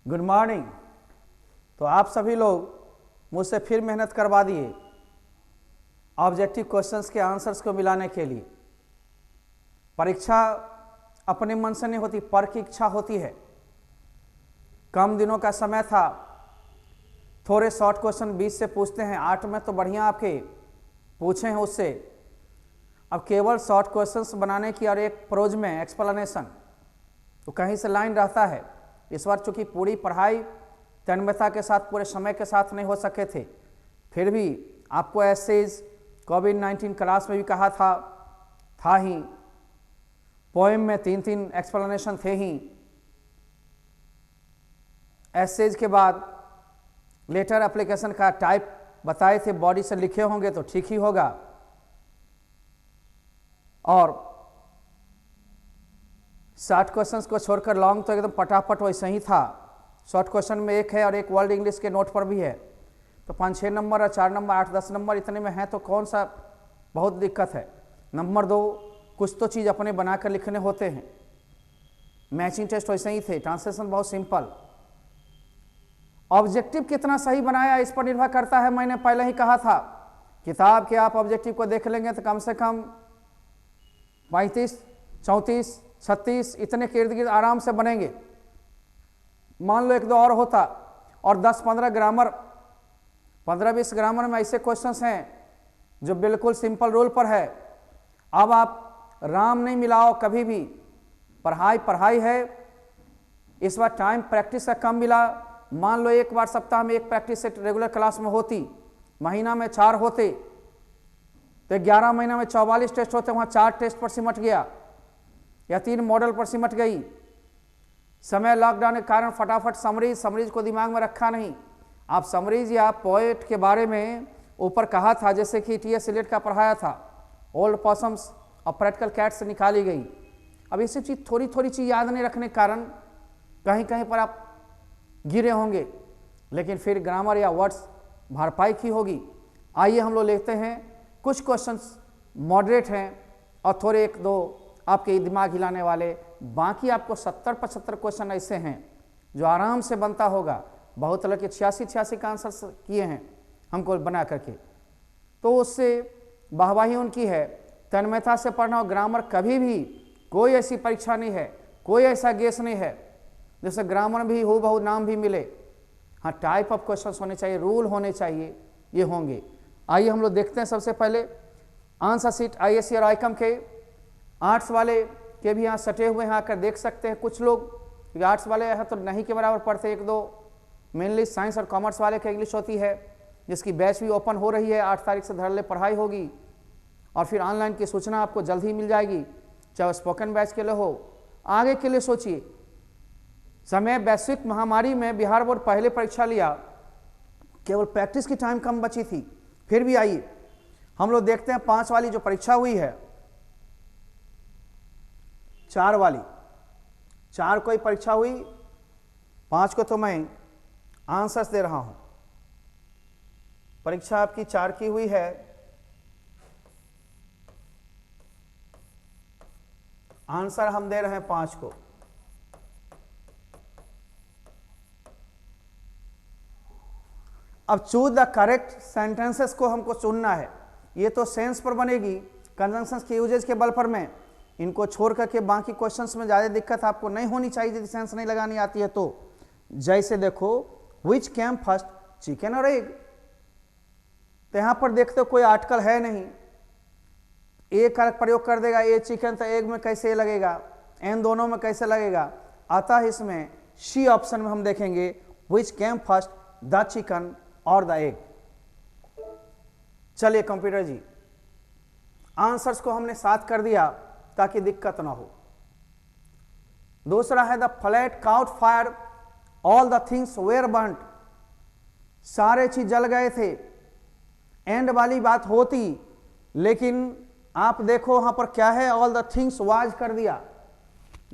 Good morning. तो आप सभी लोग मुझसे फिर मेहनत करवा दिए ऑब्जेक्टिव क्वेश्चंस के आंसर्स को मिलाने के लिए। परीक्षा अपने मन से नहीं होती, पर की इच्छा होती है। कम दिनों का समय था, थोड़े शॉर्ट क्वेश्चन 20 से पूछते हैं, 8 में तो बढ़िया आपके पूछे हैं उससे। अब केवल शॉर्ट क्वेश्चंस बनाने की और एक प्रोज में एक्सप्लेनेशन, तो कहीं से लाइन रहता है। इस बार चूंकि पूरी पढ़ाई तन्मयता के साथ पूरे समय के साथ नहीं हो सके थे, फिर भी आपको एसेज कोविड-19 क्लास में भी कहा था ही, पोएम में 3-3 एक्सप्लेनेशन थे ही। एसेज के बाद लेटर एप्लीकेशन का टाइप बताए थे, बॉडी से लिखे होंगे तो ठीक ही होगा। और शॉर्ट क्वेश्चंस को छोड़कर लॉन्ग तो एकदम पटापट वैसे ही था। शॉर्ट क्वेश्चन में एक है और एक वर्ल्ड इंग्लिश के नोट पर भी है, तो 5-6 नंबर और 4 नंबर 8-10 नंबर इतने में है तो कौन सा बहुत दिक्कत है। नंबर 2 कुछ तो चीज़ अपने बनाकर लिखने होते हैं। मैचिंग टेस्ट वैसे ही थे, ट्रांसलेशन बहुत सिंपल। ऑब्जेक्टिव कितना सही बनाया इस पर निर्भर करता है। मैंने पहले ही कहा था, किताब के आप ऑब्जेक्टिव को देख लेंगे तो कम से कम 35, 34, 36 इतने के इर्द गिर्द आराम से बनेंगे। मान लो 1-2 और होता, और 10-15 ग्रामर, 15-20 ग्रामर में ऐसे क्वेश्चंस हैं जो बिल्कुल सिंपल रूल पर है। अब आप राम नहीं मिलाओ कभी भी, पढ़ाई है। इस बार टाइम प्रैक्टिस का कम मिला। मान लो एक बार सप्ताह में एक प्रैक्टिस सेट रेगुलर क्लास में होती, महीना में 4 होते, तो 11 महीना में 44 टेस्ट होते, वहाँ 4 टेस्ट पर सिमट गया या 3 मॉडल पर सिमट गई। समय लॉकडाउन के कारण फटाफट समरीज को दिमाग में रखा नहीं। आप समरीज या पोएट के बारे में ऊपर कहा था, जैसे कि टी.एस. एलियट का पढ़ाया था, ओल्ड पॉसम्स और प्रैक्टिकल कैट से निकाली गई। अब ये सब चीज़ थोड़ी चीज़ याद नहीं रखने के कारण कहीं कहीं पर आप गिरे होंगे, लेकिन फिर ग्रामर या वर्ड्स भरपाई की होगी। आइए हम लोग लेते हैं कुछ क्वेश्चंस मॉडरेट हैं और थोड़े 1-2 आपके दिमाग हिलाने वाले। बाकी आपको 70-75 क्वेश्चन ऐसे हैं जो आराम से बनता होगा। बहुत लड़के 86 का आंसर किए हैं हमको बना करके, तो उससे वाहवाही उनकी है। तन्मयता से पढ़ना और ग्रामर कभी भी कोई ऐसी परीक्षा नहीं है, कोई ऐसा गेस नहीं है जैसे ग्रामर भी हो बहुत नाम भी मिले। हाँ, टाइप ऑफ क्वेश्चंस होने चाहिए, रूल होने चाहिए, ये होंगे। आइए हम लोग देखते हैं। सबसे पहले आंसर सीट आईएससी और आईकॉम के आर्ट्स वाले के भी यहाँ सटे हुए हैं, आकर देख सकते हैं। कुछ लोग आर्ट्स वाले हैं तो नहीं के बराबर पढ़ते, 1-2 मेनली साइंस और कॉमर्स वाले की इंग्लिश होती है, जिसकी बैच भी ओपन हो रही है। 8 तारीख से धड़ल्ले पढ़ाई होगी और फिर ऑनलाइन की सूचना आपको जल्द ही मिल जाएगी, चाहे स्पोकन बैच के लिए हो। आगे के लिए सोचिए, समय वैश्विक महामारी में बिहार बोर्ड पहले परीक्षा लिया, केवल प्रैक्टिस की टाइम कम बची थी, फिर भी आइए हम लोग देखते हैं 5 वाली जो परीक्षा हुई है, 4 वाली, 4 कोई परीक्षा हुई, 5 को तो मैं आंसर्स दे रहा हूं। परीक्षा आपकी 4 की हुई है, आंसर हम दे रहे हैं 5 को। अब चूज द करेक्ट सेंटेंसेस को हमको चुनना है। ये तो सेंस पर बनेगी, कंजंक्शंस के यूजेज के बल पर में, इनको छोड़ करके बाकी क्वेश्चंस में ज़्यादा दिक्कत आपको नहीं होनी चाहिए यदि सेंस नहीं लगानी आती है तो। जैसे देखो, विच केम फर्स्ट, चिकन और एग, तो यहाँ पर देखते हो कोई आर्टिकल है नहीं, ए का प्रयोग कर देगा, ए चिकन, तो एग में कैसे लगेगा, एन दोनों में कैसे लगेगा। अतः इसमें सी ऑप्शन में हम देखेंगे विच केम फर्स्ट, द चिकन और द एग। चलिए कंप्यूटर जी, आंसर्स को हमने 7 कर दिया ताकि दिक्कत ना हो। दूसरा है the flat caught fire, all the things were burnt, सारे चीज जल गए थे। एंड वाली बात होती, लेकिन आप देखो वहां पर क्या है, ऑल द थिंग्स वाज कर दिया,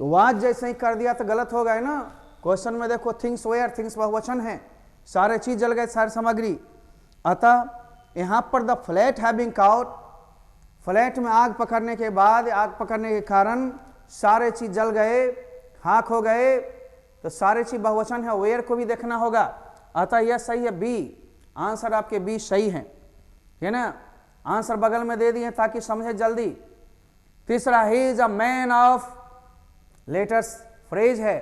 वाज जैसे ही कर दिया तो गलत हो गए ना। क्वेश्चन में देखो थिंग्स वेयर, थिंग्स बहुवचन है, सारे चीज जल गए, सारी सामग्री। अतः यहां पर the flat having cout, flat में आग पकड़ने के बाद, आग पकड़ने के कारण सारे चीज जल गए, खाक हो गए, तो सारे चीज बहुवचन है, वेयर को भी देखना होगा। अतः यह सही है, बी आंसर आपके बी सही है ना। आंसर बगल में दे दिए ताकि समझे जल्दी। तीसरा, he is a man of letters, phrase है,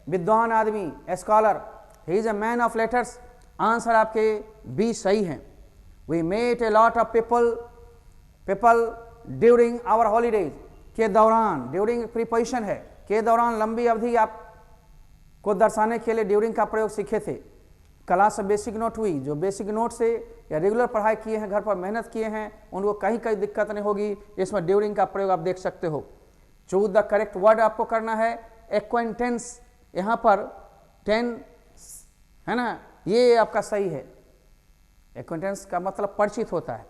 विद्वान आदमी, scholar, he is a man of letters, answer आपके बी सही है। We met a lot of people during our holidays, के दौरान, ड्यूरिंग प्रीपोजिशन है, के दौरान लंबी अवधि आप को दर्शाने के लिए ड्यूरिंग का प्रयोग सीखे थे। क्लास से बेसिक नोट हुई, जो बेसिक नोट से या रेगुलर पढ़ाई किए हैं, घर पर मेहनत किए हैं, उनको कहीं कहीं दिक्कत नहीं होगी, इसमें ड्यूरिंग का प्रयोग आप देख सकते हो। चूज द करेक्ट वर्ड आपको करना है एक्वेंटेंस, यहाँ पर टेंस है ना, ये आपका सही है। एक्वेंटेंस का मतलब परिचित होता है।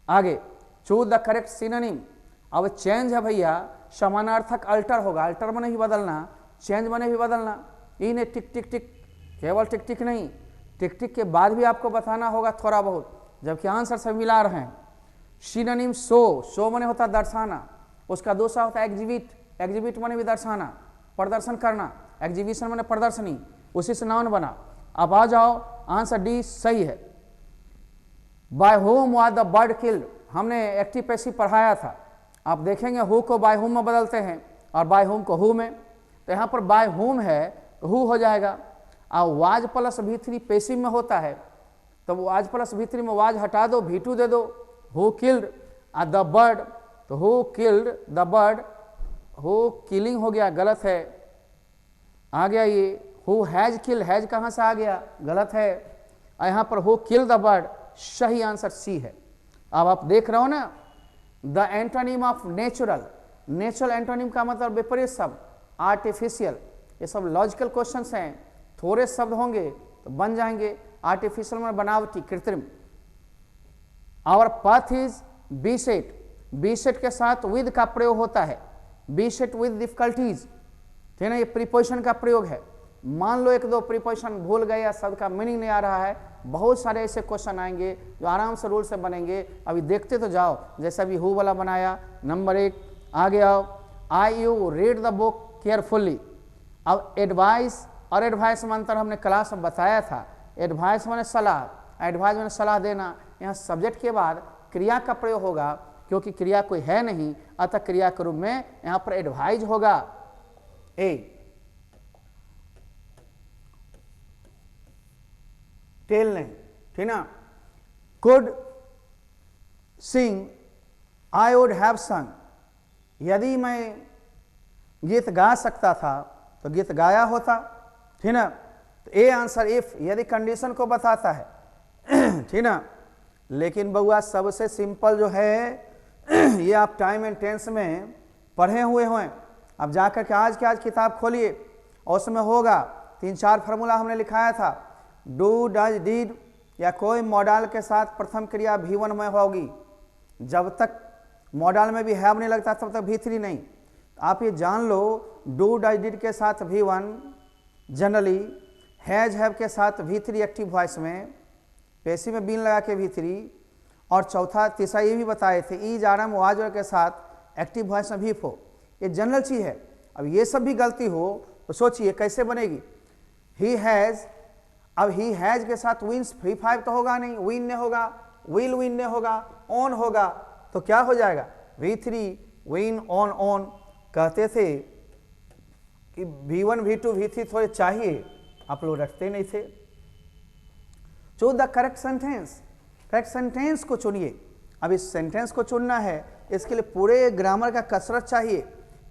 आगे, चूज द करेक्ट सिनोनिम। अब चेंज है भैया, समानार्थक अल्टर होगा, अल्टर में नहीं बदलना, चेंज में नहीं बदलना। इन्हें टिक टिक टिक, केवल टिक टिक नहीं, टिक टिक के बाद भी आपको बताना होगा थोड़ा बहुत, जबकि आंसर से मिला रहे हैं। सिनोनिम शो माने होता दर्शाना, उसका दूसरा होता है एग्जिबिट, एग्जिबिट माने भी दर्शाना, प्रदर्शन करना, एग्जीबिशन माने प्रदर्शनी, उसी से नाउन बना। अब आ जाओ, आंसर डी सही है। By whom was the bird killed, हमने एक्टिव पैसिव पढ़ाया था, आप देखेंगे हु को बाय होम में बदलते हैं और बाय होम को हु में, तो यहाँ पर बाय होम है तो हु हो जाएगा। और वाज प्लस V3 पैसिव में होता है, तो वाज प्लस V3 में वाज हटा दो, V2 दे दो, हु किल्ड द बर्ड, तो who killed the bird, who killing हो गया, गलत है। आ गया ये हु हैज किल्ड, हैज कहाँ से आ गया, गलत है। यहाँ पर हु किल्ड द बर्ड, सही आंसर सी है। अब आप देख रहे हो ना, the antonym of natural, natural antonym का मतलब विपरीत शब्द, आर्टिफिशियल, ये सब लॉजिकल क्वेश्चंस हैं, थोड़े शब्द होंगे तो बन जाएंगे। आर्टिफिशियल में बनावटी, कृत्रिम। Our path is beset, beset के साथ विद का प्रयोग होता है, बी सेट विद डिफिकल्टीज, ठीक है ना, ये प्रीपोजिशन का प्रयोग है। मान लो एक दो प्रीपोजिशन भूल गए या शब्द का मीनिंग नहीं आ रहा है, बहुत सारे ऐसे क्वेश्चन आएंगे जो आराम से रूल से बनेंगे, अभी देखते तो जाओ। जैसा भी हु वाला बनाया, नंबर 1 आगे आओ, I you read the book carefully. अब एडवाइस और एडवाइस में अंतर हमने क्लास में बताया था। एडवाइस माने सलाह, एडवाइस माने सलाह देना। यहाँ सब्जेक्ट के बाद क्रिया का प्रयोग होगा, क्योंकि क्रिया कोई है नहीं, अतः क्रिया के रूप में यहाँ पर एडवाइज होगा। ए टेल नहीं, ठीक ना। Could sing I would have संग, यदि मैं गीत गा सकता था तो गीत गाया होता, ठीक ना। तो ए आंसर इफ, यदि कंडीशन को बताता है, ठीक ना। लेकिन बउआ सबसे सिंपल जो है ये आप टाइम एंड टेंस में पढ़े हुए हैं। अब जाकर के आज किताब खोलिए और उसमें होगा 3-4 फार्मूला हमने लिखाया था। डू, डज, डिड या कोई मॉडल के साथ प्रथम क्रिया V1 में होगी। जब तक मॉडल में भी हैव नहीं लगता तब तक V3 नहीं। आप ये जान लो, डू, डज, डिड के साथ V1 जनरली, हैज, हैव के साथ V3 एक्टिव वॉइस में, पैसिव में बीन लगा के V3, और तीसरा ये भी बताए थे ईज, आरम, वाज के साथ एक्टिव वॉइस में V4। ये जनरल चीज़ है। अब ये सब भी गलती हो तो सोचिए कैसे बनेगी। ही हैज़, अब ही हैज़ के साथ विन्स, V5 तो होगा नहीं, विन ने होगा, विल विन ने होगा, ऑन होगा, तो क्या हो जाएगा V3 विन ऑन ऑन। कहते थे कि V1 V2 V3 थोड़े चाहिए, आप लोग रखते नहीं थे। Choose the correct sentence, correct sentence को चुनिए। अब इस सेंटेंस को चुनना है, इसके लिए पूरे ग्रामर का कसरत चाहिए,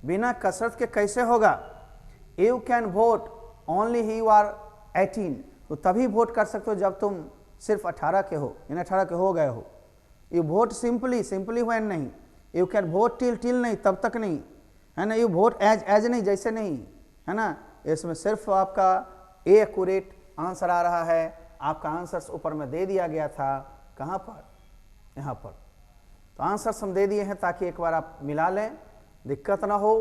बिना कसरत के कैसे होगा। You can vote only he you are 18, तो तभी वोट कर सकते हो जब तुम सिर्फ 18 के हो, यानी 18 के हो गए हो। You won't simply, simply when नहीं। यू कैन वोट टिल नहीं, तब तक नहीं, है ना। यू वोट एज नहीं, जैसे नहीं, है ना। इसमें सिर्फ आपका ए एक्यूरेट आंसर आ रहा है। आपका आंसर ऊपर में दे दिया गया था, कहाँ पर, यहाँ पर। तो आंसर्स हम दे दिए हैं ताकि एक बार आप मिला लें, दिक्कत ना हो।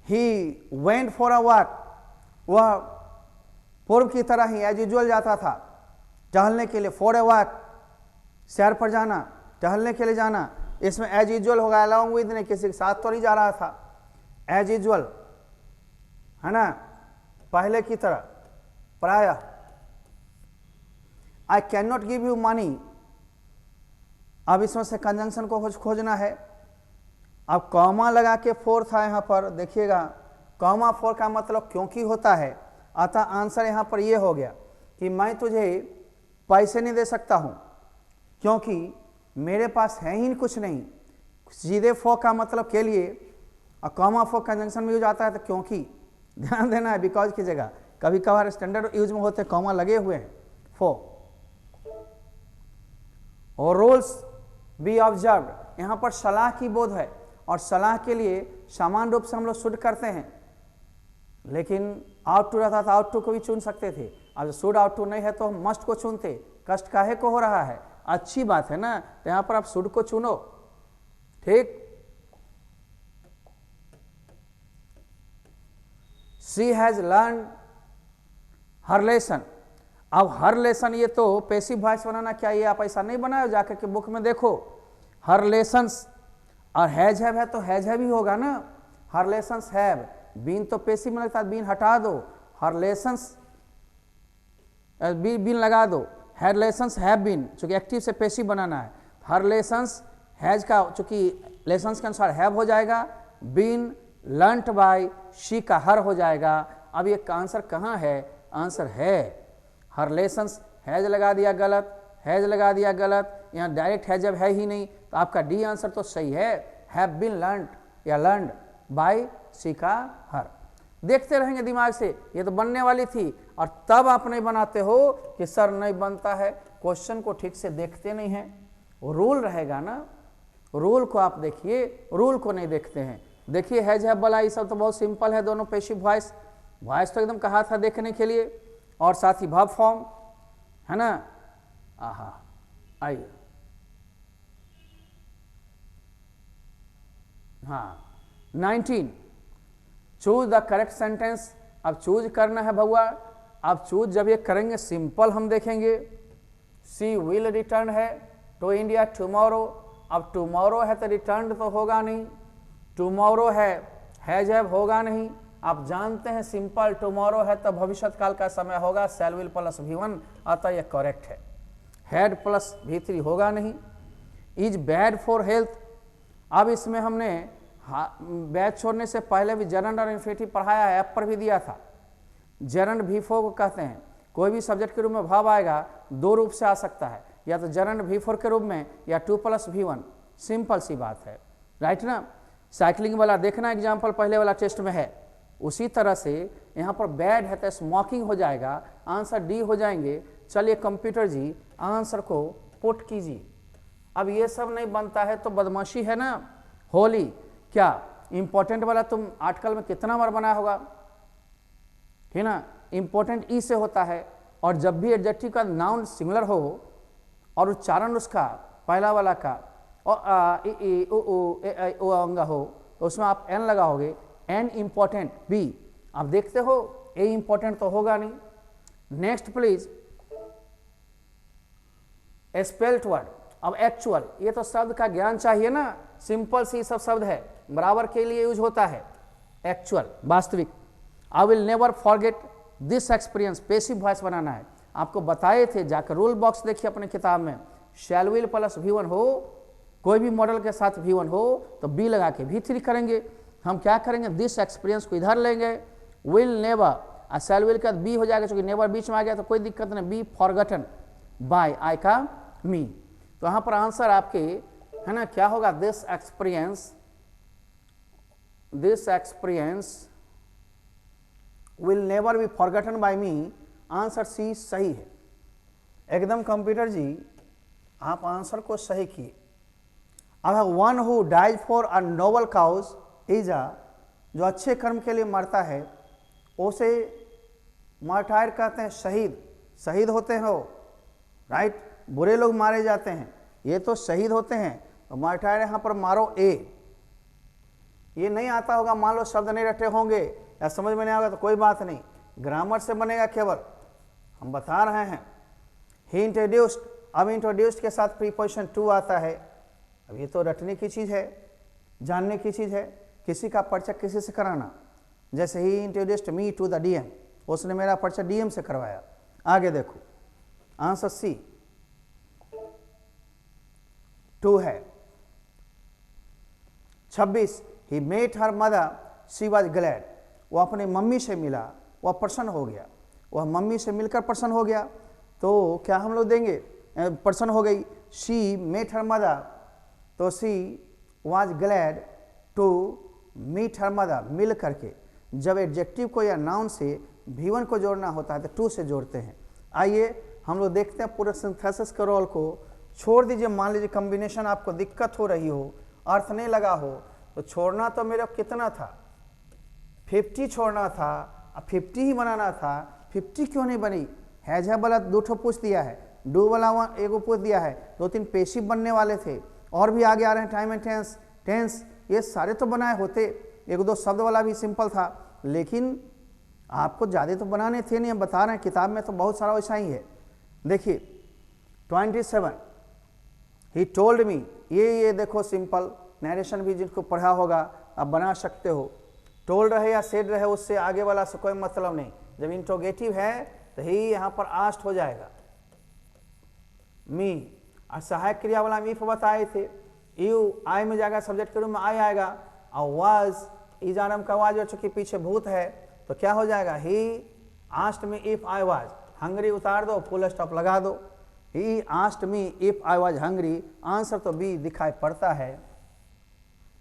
He went for a walk, वह पूर्व की तरह ही एज यूजुअल जाता था टहलने के लिए। फॉर अ वॉक, सैर पर जाना। टहलने के लिए जाना, इसमें एज यूजुअल होगा, अलॉन्ग विद नहीं, किसी के साथ तो नहीं जा रहा था, एज यूजुअल है ना, पहले की तरह, प्रायः। I can not give you money, अब इसमें से कंजंक्शन को खोजना है। अब कॉमा लगा के फोर था यहाँ पर, देखिएगा कॉमा फोर का मतलब क्योंकि होता है, अतः आंसर यहाँ पर ये हो गया कि मैं तुझे पैसे नहीं दे सकता हूँ क्योंकि मेरे पास है ही कुछ नहीं। सीधे फॉर का मतलब के लिए, और कॉमा फॉर कंजंक्शन में यूज आता है तो क्योंकि, ध्यान देना है बिकॉज की जगह, कभी कभार स्टैंडर्ड यूज में होते कॉमा लगे हुए हैं फॉर। और रूल्स बी ऑब्जर्व्ड, यहाँ पर सलाह की बोध है, और सलाह के लिए समान रूप से हम लोग शुड करते हैं, लेकिन आउट टू रहता था आउट टू को भी चुन सकते थे। अब शुड आउट टू नहीं है तो हम मस्ट को चुनते, कष्ट काहे को हो रहा है, अच्छी बात है ना, तो यहाँ पर आप शुड को चुनो, ठीक। She has learn her lesson, अब हर लेसन ये तो पैसिव वॉइस बनाना, क्या ये आप ऐसा नहीं बनाए, जाकर के बुक में देखो, हर लेसन्स, और हैज हैव है तो हैज हैव ही होगा ना, हर लेसन्स हैव, बीन तो पैसिव में लगता है, बीन हटा दो, हर लेसन्स बीन लगा दो, हर लेसन्स हैव बीन, चूंकि एक्टिव से पैसिव बनाना है, हर लेसन्स हैज का चूंकि लेसन्स के अनुसार हैव हो जाएगा, बीन लर्नड बाय शी का हर हो जाएगा। अब ये आंसर कहाँ है, आंसर है हर लेसन्स, हैज लगा दिया गलत, हैज लगा दिया गलत, यहाँ डायरेक्ट हैज जब है ही नहीं, तो आपका डी आंसर तो सही है, हैव बीन लर्नड या लर्नड बाय शी का हर। देखते रहेंगे दिमाग से, ये तो बनने वाली थी, और तब आप नहीं बनाते हो कि सर नहीं बनता है, क्वेश्चन को ठीक से देखते नहीं हैं, रूल रहेगा ना, रूल को आप देखिए, रूल को नहीं देखते हैं। देखिए हैज हैव वाला ये सब तो बहुत सिंपल है, दोनों पैसिव वॉइस, वॉइस तो एकदम कहा था देखने के लिए, और साथ ही वर्ब फॉर्म है ना। आहा, आइए, हाँ 19, चूज द करेक्ट सेंटेंस। अब चूज करना है भगवा, अब चूज जब ये करेंगे सिंपल हम देखेंगे, सी विल रिटर्न है टू इंडिया टुमारो, अब टुमारो है तो रिटर्न तो होगा नहीं, टुमारो है हैज हैव होगा नहीं, आप जानते हैं सिंपल टुमारो है तो भविष्य काल का समय होगा, शैल विल प्लस V1, अतः यह करेक्ट है। हैड प्लस V3 होगा नहीं। इज बैड फॉर हेल्थ, अब इसमें हमने बैड छोड़ने से पहले भी जरंड और इन्फिनिटिव पढ़ाया है, ऐप पर भी दिया था। जरंड V4 को कहते हैं, कोई भी सब्जेक्ट के रूप में भाव आएगा दो रूप से आ सकता है, या तो जरंड V4 के रूप में या 2 + V1, सिंपल सी बात है, राइट ना। साइकिलिंग वाला देखना एग्जाम्पल पहले वाला टेस्ट में है, उसी तरह से यहाँ पर बैड है तो स्मोकिंग हो जाएगा, आंसर डी हो जाएंगे। चलिए कंप्यूटर जी आंसर को पुट कीजिए। अब ये सब नहीं बनता है तो बदमाशी है ना। होली, क्या इंपॉर्टेंट वाला तुम आर्टिकल में कितना बार बनाया होगा, ठीक ना, इंपॉर्टेंट ई से होता है, और जब भी एडजेक्टिव का नाउन सिंगुलर हो और उच्चारण उसका पहला वाला का और ई उ ए ओ अंगा हो तो उसमें आप एन लगाओगे, एन इंपॉर्टेंट, बी आप देखते हो ए इंपॉर्टेंट तो होगा नहीं। नेक्स्ट प्लीज, स्पेल्ट वर्ड, अब एक्चुअल, ये तो शब्द का ज्ञान चाहिए ना, सिंपल सी सब शब्द है, बराबर के लिए यूज होता है एक्चुअल, वास्तविक। I will never forget this experience, passive voice बनाना है, आपको बताए थे, जाकर रूल बॉक्स देखिए अपने किताब में, शैल विल प्लस V1 हो, कोई भी मॉडल के साथ V1 हो तो बी लगा के V3 करेंगे। हम क्या करेंगे, दिस एक्सपीरियंस को इधर लेंगे, विल नेवर, और शैल विल का बी हो जाएगा, क्योंकि नेवर बीच में आ गया तो कोई दिक्कत नहीं, बी फॉरगटन बाय आई का मी। तो यहाँ पर आंसर आपके है ना क्या होगा, this experience will never be forgotten by me, answer C सही है एकदम। कंप्यूटर जी आप आंसर को सही किए। अब one who dies for a noble cause is a, जो अच्छे कर्म के लिए मरता है उसे मार्टायर कहते हैं, शहीद, शहीद होते हो, राइट। बुरे लोग मारे जाते हैं, ये तो शहीद होते हैं, तो मार्टायर यहाँ पर मारो ए। ये नहीं आता होगा, मान लो शब्द नहीं रटे होंगे या समझ में नहीं आएगा तो कोई बात नहीं, ग्रामर से बनेगा, केवल हम बता रहे हैं। ही इंट्रोड्यूस्ड, अब इंट्रोड्यूस्ड के साथ प्रीपोजिशन टू आता है, अब ये तो रटने की चीज़ है, जानने की चीज़ है, किसी का परिचय किसी से कराना। जैसे ही introduced me to the DM, उसने मेरा परिचय डीएम से करवाया। आगे देखो, आंसर सी 2 है। 26 he met her mother, she was glad, वो अपने मम्मी से मिला, वह प्रसन्न हो गया, वह मम्मी से मिलकर प्रसन्न हो गया। तो क्या हम लोग देंगे, प्रसन्न हो गई। शी मेट हर मदर, तो she was glad to meet her mother, मिल करके। जब एडजेक्टिव को या नाउन से V1 को जोड़ना होता है तो टू से जोड़ते हैं। आइए हम लोग देखते हैं पूरे सिंथेसिस के रोल को। छोड़ दीजिए, मान लीजिए कम्बिनेशन आपको दिक्कत हो रही हो, अर्थ नहीं लगा हो, तो छोड़ना तो मेरा कितना था, 50 छोड़ना था, अब 50 ही बनाना था। 50 क्यों नहीं बनी, हैज है वाला 2 ठो पूछ दिया है, डू वाला 1 पूछ दिया है, 2-3 पेशिव बनने वाले थे, और भी आगे आ रहे हैं टाइम एंड टेंस, टेंस, ये सारे तो बनाए होते। 1-2 शब्द वाला भी सिंपल था, लेकिन आपको ज़्यादा तो बनाने थे नहीं, हम बता रहे हैं किताब में तो बहुत सारा वैसा ही है। देखिए 27 ही टोल्ड मी, ये देखो सिंपल नरेशन भी जिनको पढ़ा होगा आप बना सकते हो। टोल्ड रहे या सेड रहे, उससे आगे वाला से कोई मतलब नहीं। जब इंट्रोगेटिव है तो ही यहाँ पर आस्ट हो जाएगा। मी और सहायक क्रिया वाला मीफ बताए थे, यू आई में जाएगा, सब्जेक्ट के रूप में आई आएगा, और वाज इज आरम का वाज, चूंकि पीछे भूत है तो क्या हो जाएगा, he asked me if I was hungry, उतार दो, फुल स्टॉप लगा दो। He asked me if I was hungry, answer तो बी दिखाई पड़ता है।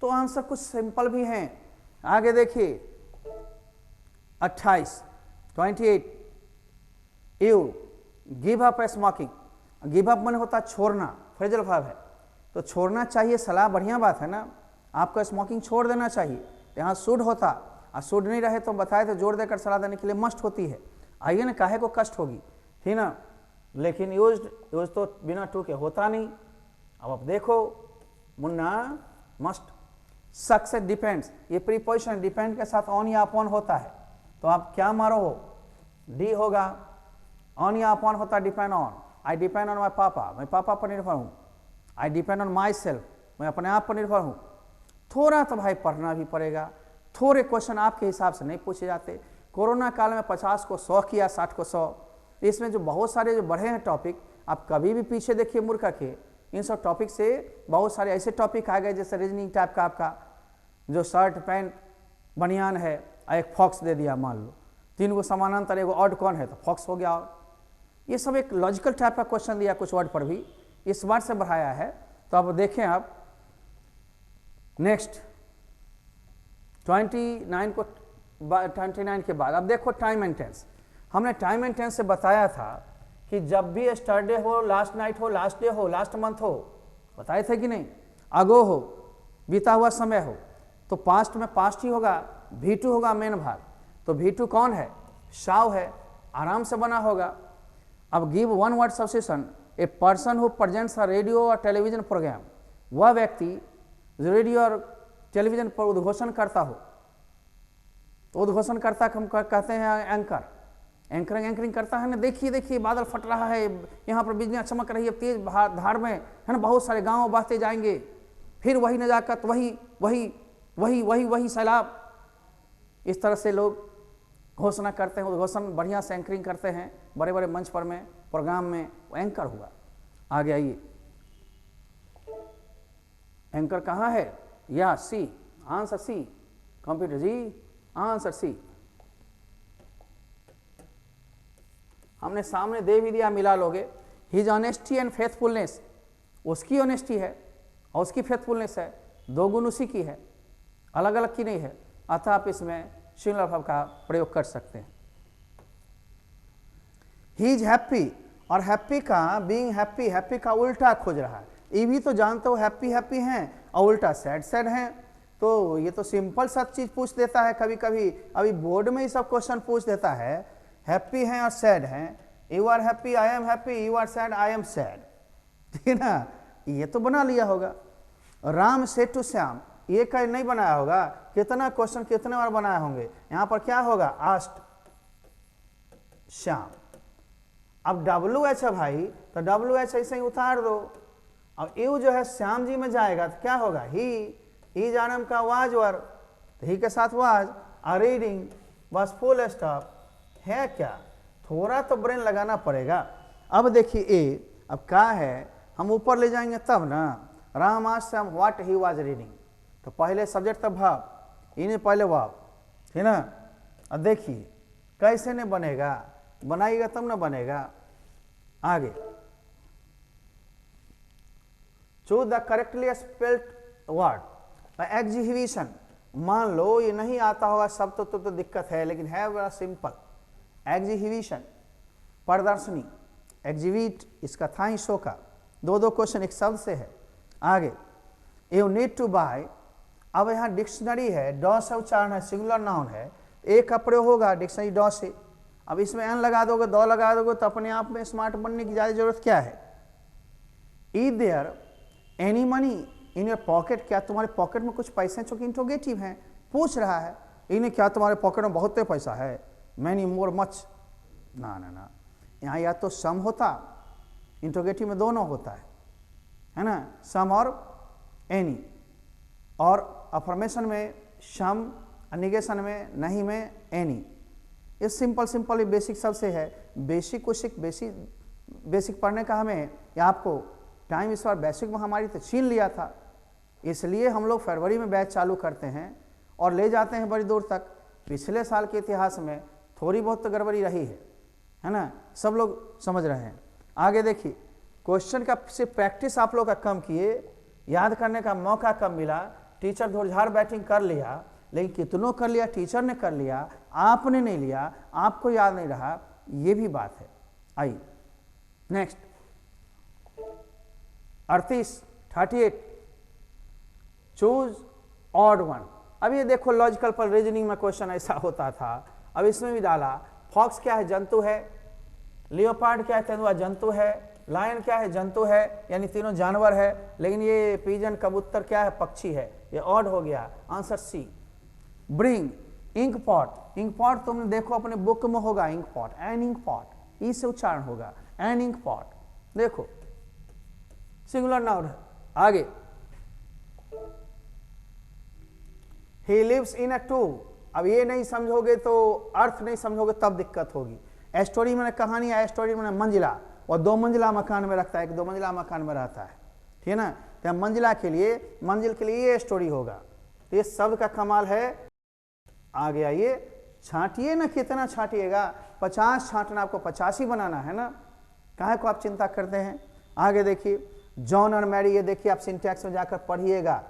तो आंसर कुछ सिंपल भी हैं। आगे देखिए 28 you give up smoking, give up मन होता छोड़ना, फ्रेजल भाव है, तो छोड़ना चाहिए, सलाह बढ़िया बात है ना, आपको स्मोकिंग छोड़ देना चाहिए। यहाँ शुड होता, और शुड नहीं रहे तो बताए तो जोड़ देकर सलाह देने के लिए मस्ट होती है। आइए ना, काहे को कष्ट होगी, ठीक ना, लेकिन यूज तो बिना टू के होता नहीं। अब आप देखो मुन्ना, मस्ट, सक्सेस डिपेंड्स, ये प्रीपोजिशन डिपेंड के साथ ऑन या अपॉन होता है, तो आप क्या मारो हो, डी होगा। ऑन या अपॉन होता depend on, I depend on my पापा, मैं पापा पर निर्भर हूँ। I depend on my self, मैं अपने आप पर निर्भर हूँ। थोड़ा तो भाई पढ़ना भी पड़ेगा, थोड़े क्वेश्चन आपके हिसाब से नहीं पूछे जाते। कोरोना काल में 50 को 100 किया, 60 को 100, इसमें जो बहुत सारे जो बढ़े हैं टॉपिक, आप कभी भी पीछे देखिए मूर्खा के, इन सब टॉपिक से बहुत सारे ऐसे टॉपिक आ गए जैसे रीजनिंग टाइप का, आपका जो शर्ट पैंट बनियान है, एक फॉक्स दे दिया, मान लो 3 को समानांतर, एगो ऑड कौन है तो फॉक्स हो गया। और ये सब एक लॉजिकल टाइप का क्वेश्चन दिया, कुछ वर्ड पर भी इस बार से बढ़ाया है। तो अब देखें आप नेक्स्ट 29 को, 29 के बाद अब देखो टाइम एंड टेंस। हमने टाइम एंड टेंस से बताया था कि जब भी यस्टरडे हो, लास्ट नाइट हो, लास्ट डे हो, लास्ट मंथ हो, बताए थे कि नहीं, अगो हो, बीता हुआ समय हो, तो पास्ट में पास्ट ही होगा, V2 होगा मेन भाग, तो V2 कौन है, शाव है, आराम से बना होगा। अब give one word substitution, a person who presents a radio और टेलीविजन प्रोग्राम, वह व्यक्ति जो रेडियो और टेलीविजन पर उद्घोषण करता हो, तो उद्घोषण करता हम कहते हैं एंकर, एंकरिंग करता है ना। देखिए देखिए बादल फट रहा है, यहाँ पर बिजलियाँ चमक रही है तेज धार में, है ना, बहुत सारे गांव बहते जाएंगे, फिर वही नजाकत, वही सैलाब। इस तरह से लोग घोषणा करते हैं, उद्घोषण बढ़िया से एंकरिंग करते हैं बड़े बड़े मंच पर में, प्रोग्राम में, वो एंकर हुआ। आगे आइए, एंकर कहाँ है, या सी, आंसर सी, कंप्यूटर जी आंसर सी। हमने सामने दे भी दिया, मिला लोगे। हिज ऑनेस्टी एंड फेथफुलनेस, उसकी ऑनेस्टी है और उसकी फेथफुलनेस है, 2 गुण उसी की है, अलग अलग की नहीं है, अतः आप इसमें सिंगुलर वर्ब का प्रयोग कर सकते हैं। ही इज हैप्पी, और हैप्पी का, बीइंग हैप्पी, हैप्पी का उल्टा खोज रहा है। ये भी तो जानते हो हैप्पी हैप्पी हैं और उल्टा सैड सैड हैं, तो ये तो सिंपल सा चीज पूछ देता है कभी कभी। अभी बोर्ड में ही सब क्वेश्चन पूछ देता है, हैप्पी हैं और सैड हैं, you are happy I am happy, you are sad I am sad, ठीक है ना, ये तो बना लिया होगा। राम सेड टू श्याम, ये कहीं नहीं बनाया होगा, कितना क्वेश्चन कितने बार बनाए होंगे। यहाँ पर क्या होगा, आस्ट श्याम। अब WH है भाई, तो WH ऐसे ही उतार दो, अब यू जो है श्याम जी में जाएगा तो क्या होगा, ही जानम का वाज वर, तो ही के साथ वाज, आ रीडिंग बस फुल स्टॉप है क्या, थोड़ा तो ब्रेन लगाना पड़ेगा। अब देखिए ए, अब क्या है, हम ऊपर ले जाएंगे तब ना, Ram asked Shyam what he was reading, तो पहले सब्जेक्ट तब भाव, इन्हें पहले भाव, ठीक ना। अब देखिए कैसे नहीं बनेगा, बनाइएगा तब ना बनेगा। आगे choose the correctly spelled word. Exhibition, मान लो ये नहीं आता होगा सब तो दिक्कत है, लेकिन है बड़ा सिंपल। एग्जीबिशन प्रदर्शनी, एग्जीबिट इसका था ही शो का, दो क्वेश्चन एक शब्द से है। आगे यू नीड टू बाय, अब यहाँ डिक्शनरी है, डॉ से उच्चारण है, सिंगुलर नाउन है, एक का प्रयोग होगा डिक्शनरी डॉ से। अब इसमें एन लगा दोगे, दो लगा दोगे तो अपने आप में स्मार्ट बनने की ज़्यादा जरूरत क्या है। Is there any money in your pocket, क्या तुम्हारे पॉकेट में कुछ पैसे, चूंकि इंट्रोगेटिव हैं, पूछ रहा है इन्हें क्या तुम्हारे पॉकेट में बहुत पैसा है, मैनी मोर मच, ना ना ना, यहाँ या तो सम होता, इंट्रोगेटिव में दोनों होता है ना, सम और एनी, और अफर्मेशन में सम, निगेशन में नहीं में एनी। ये सिंपल बेसिक सबसे है, बेसिक पढ़ने का हमें या आपको टाइम इस बार बेसिक महामारी तो छीन लिया था, इसलिए हम लोग फरवरी में बैच चालू करते हैं और ले जाते हैं बड़ी दूर तक। पिछले साल के इतिहास में थोड़ी बहुत तो गड़बड़ी रही है ना, सब लोग समझ रहे हैं। आगे देखिए, क्वेश्चन का सिर्फ प्रैक्टिस आप लोग का कम किए, याद करने का मौका कम मिला। टीचर धूलझाड़ बैटिंग कर लिया, लेकिन कितनों कर लिया, टीचर ने कर लिया, आपने नहीं लिया, आपको याद नहीं रहा, ये भी बात है। आइए नेक्स्ट 38 चूज ऑड वन। अब ये देखो लॉजिकल पर रीजनिंग में क्वेश्चन ऐसा होता था, अब इसमें भी डाला। फॉक्स क्या है, जंतु है। लियोपार्ड क्या है, तेंदुआ जंतु है। लायन क्या है, जंतु है, यानी तीनों जानवर है। लेकिन ये पिजन कबूतर क्या है, पक्षी है, ये ऑड हो गया। Answer C. Bring ink pot, ink pot तुमने देखो अपने बुक में होगा, ink pot, an ink pot, ई से उच्चारण होगा, एन इंक पॉट, देखो सिंगुलर नाउन है। आगे he lives in a to, अब ये नहीं समझोगे तो, अर्थ नहीं समझोगे तब दिक्कत होगी। स्टोरी में कहानी है, स्टोरी में मंजिला, और 2 मंजिला मकान में रखता है, 2 मंजिला मकान में रहता है, ठीक है ना। तो मंजिल के लिए ये स्टोरी होगा। तो ये शब्द का कमाल है। आ गया ये, छांटिए ना, कितना छांटिएगा, 50 छांटना, आपको 85 बनाना है ना, काहे को आप चिंता करते हैं। आगे देखिए, जॉन और मैरी, ये देखिए आप सिंटैक्स में जाकर पढ़िएगा।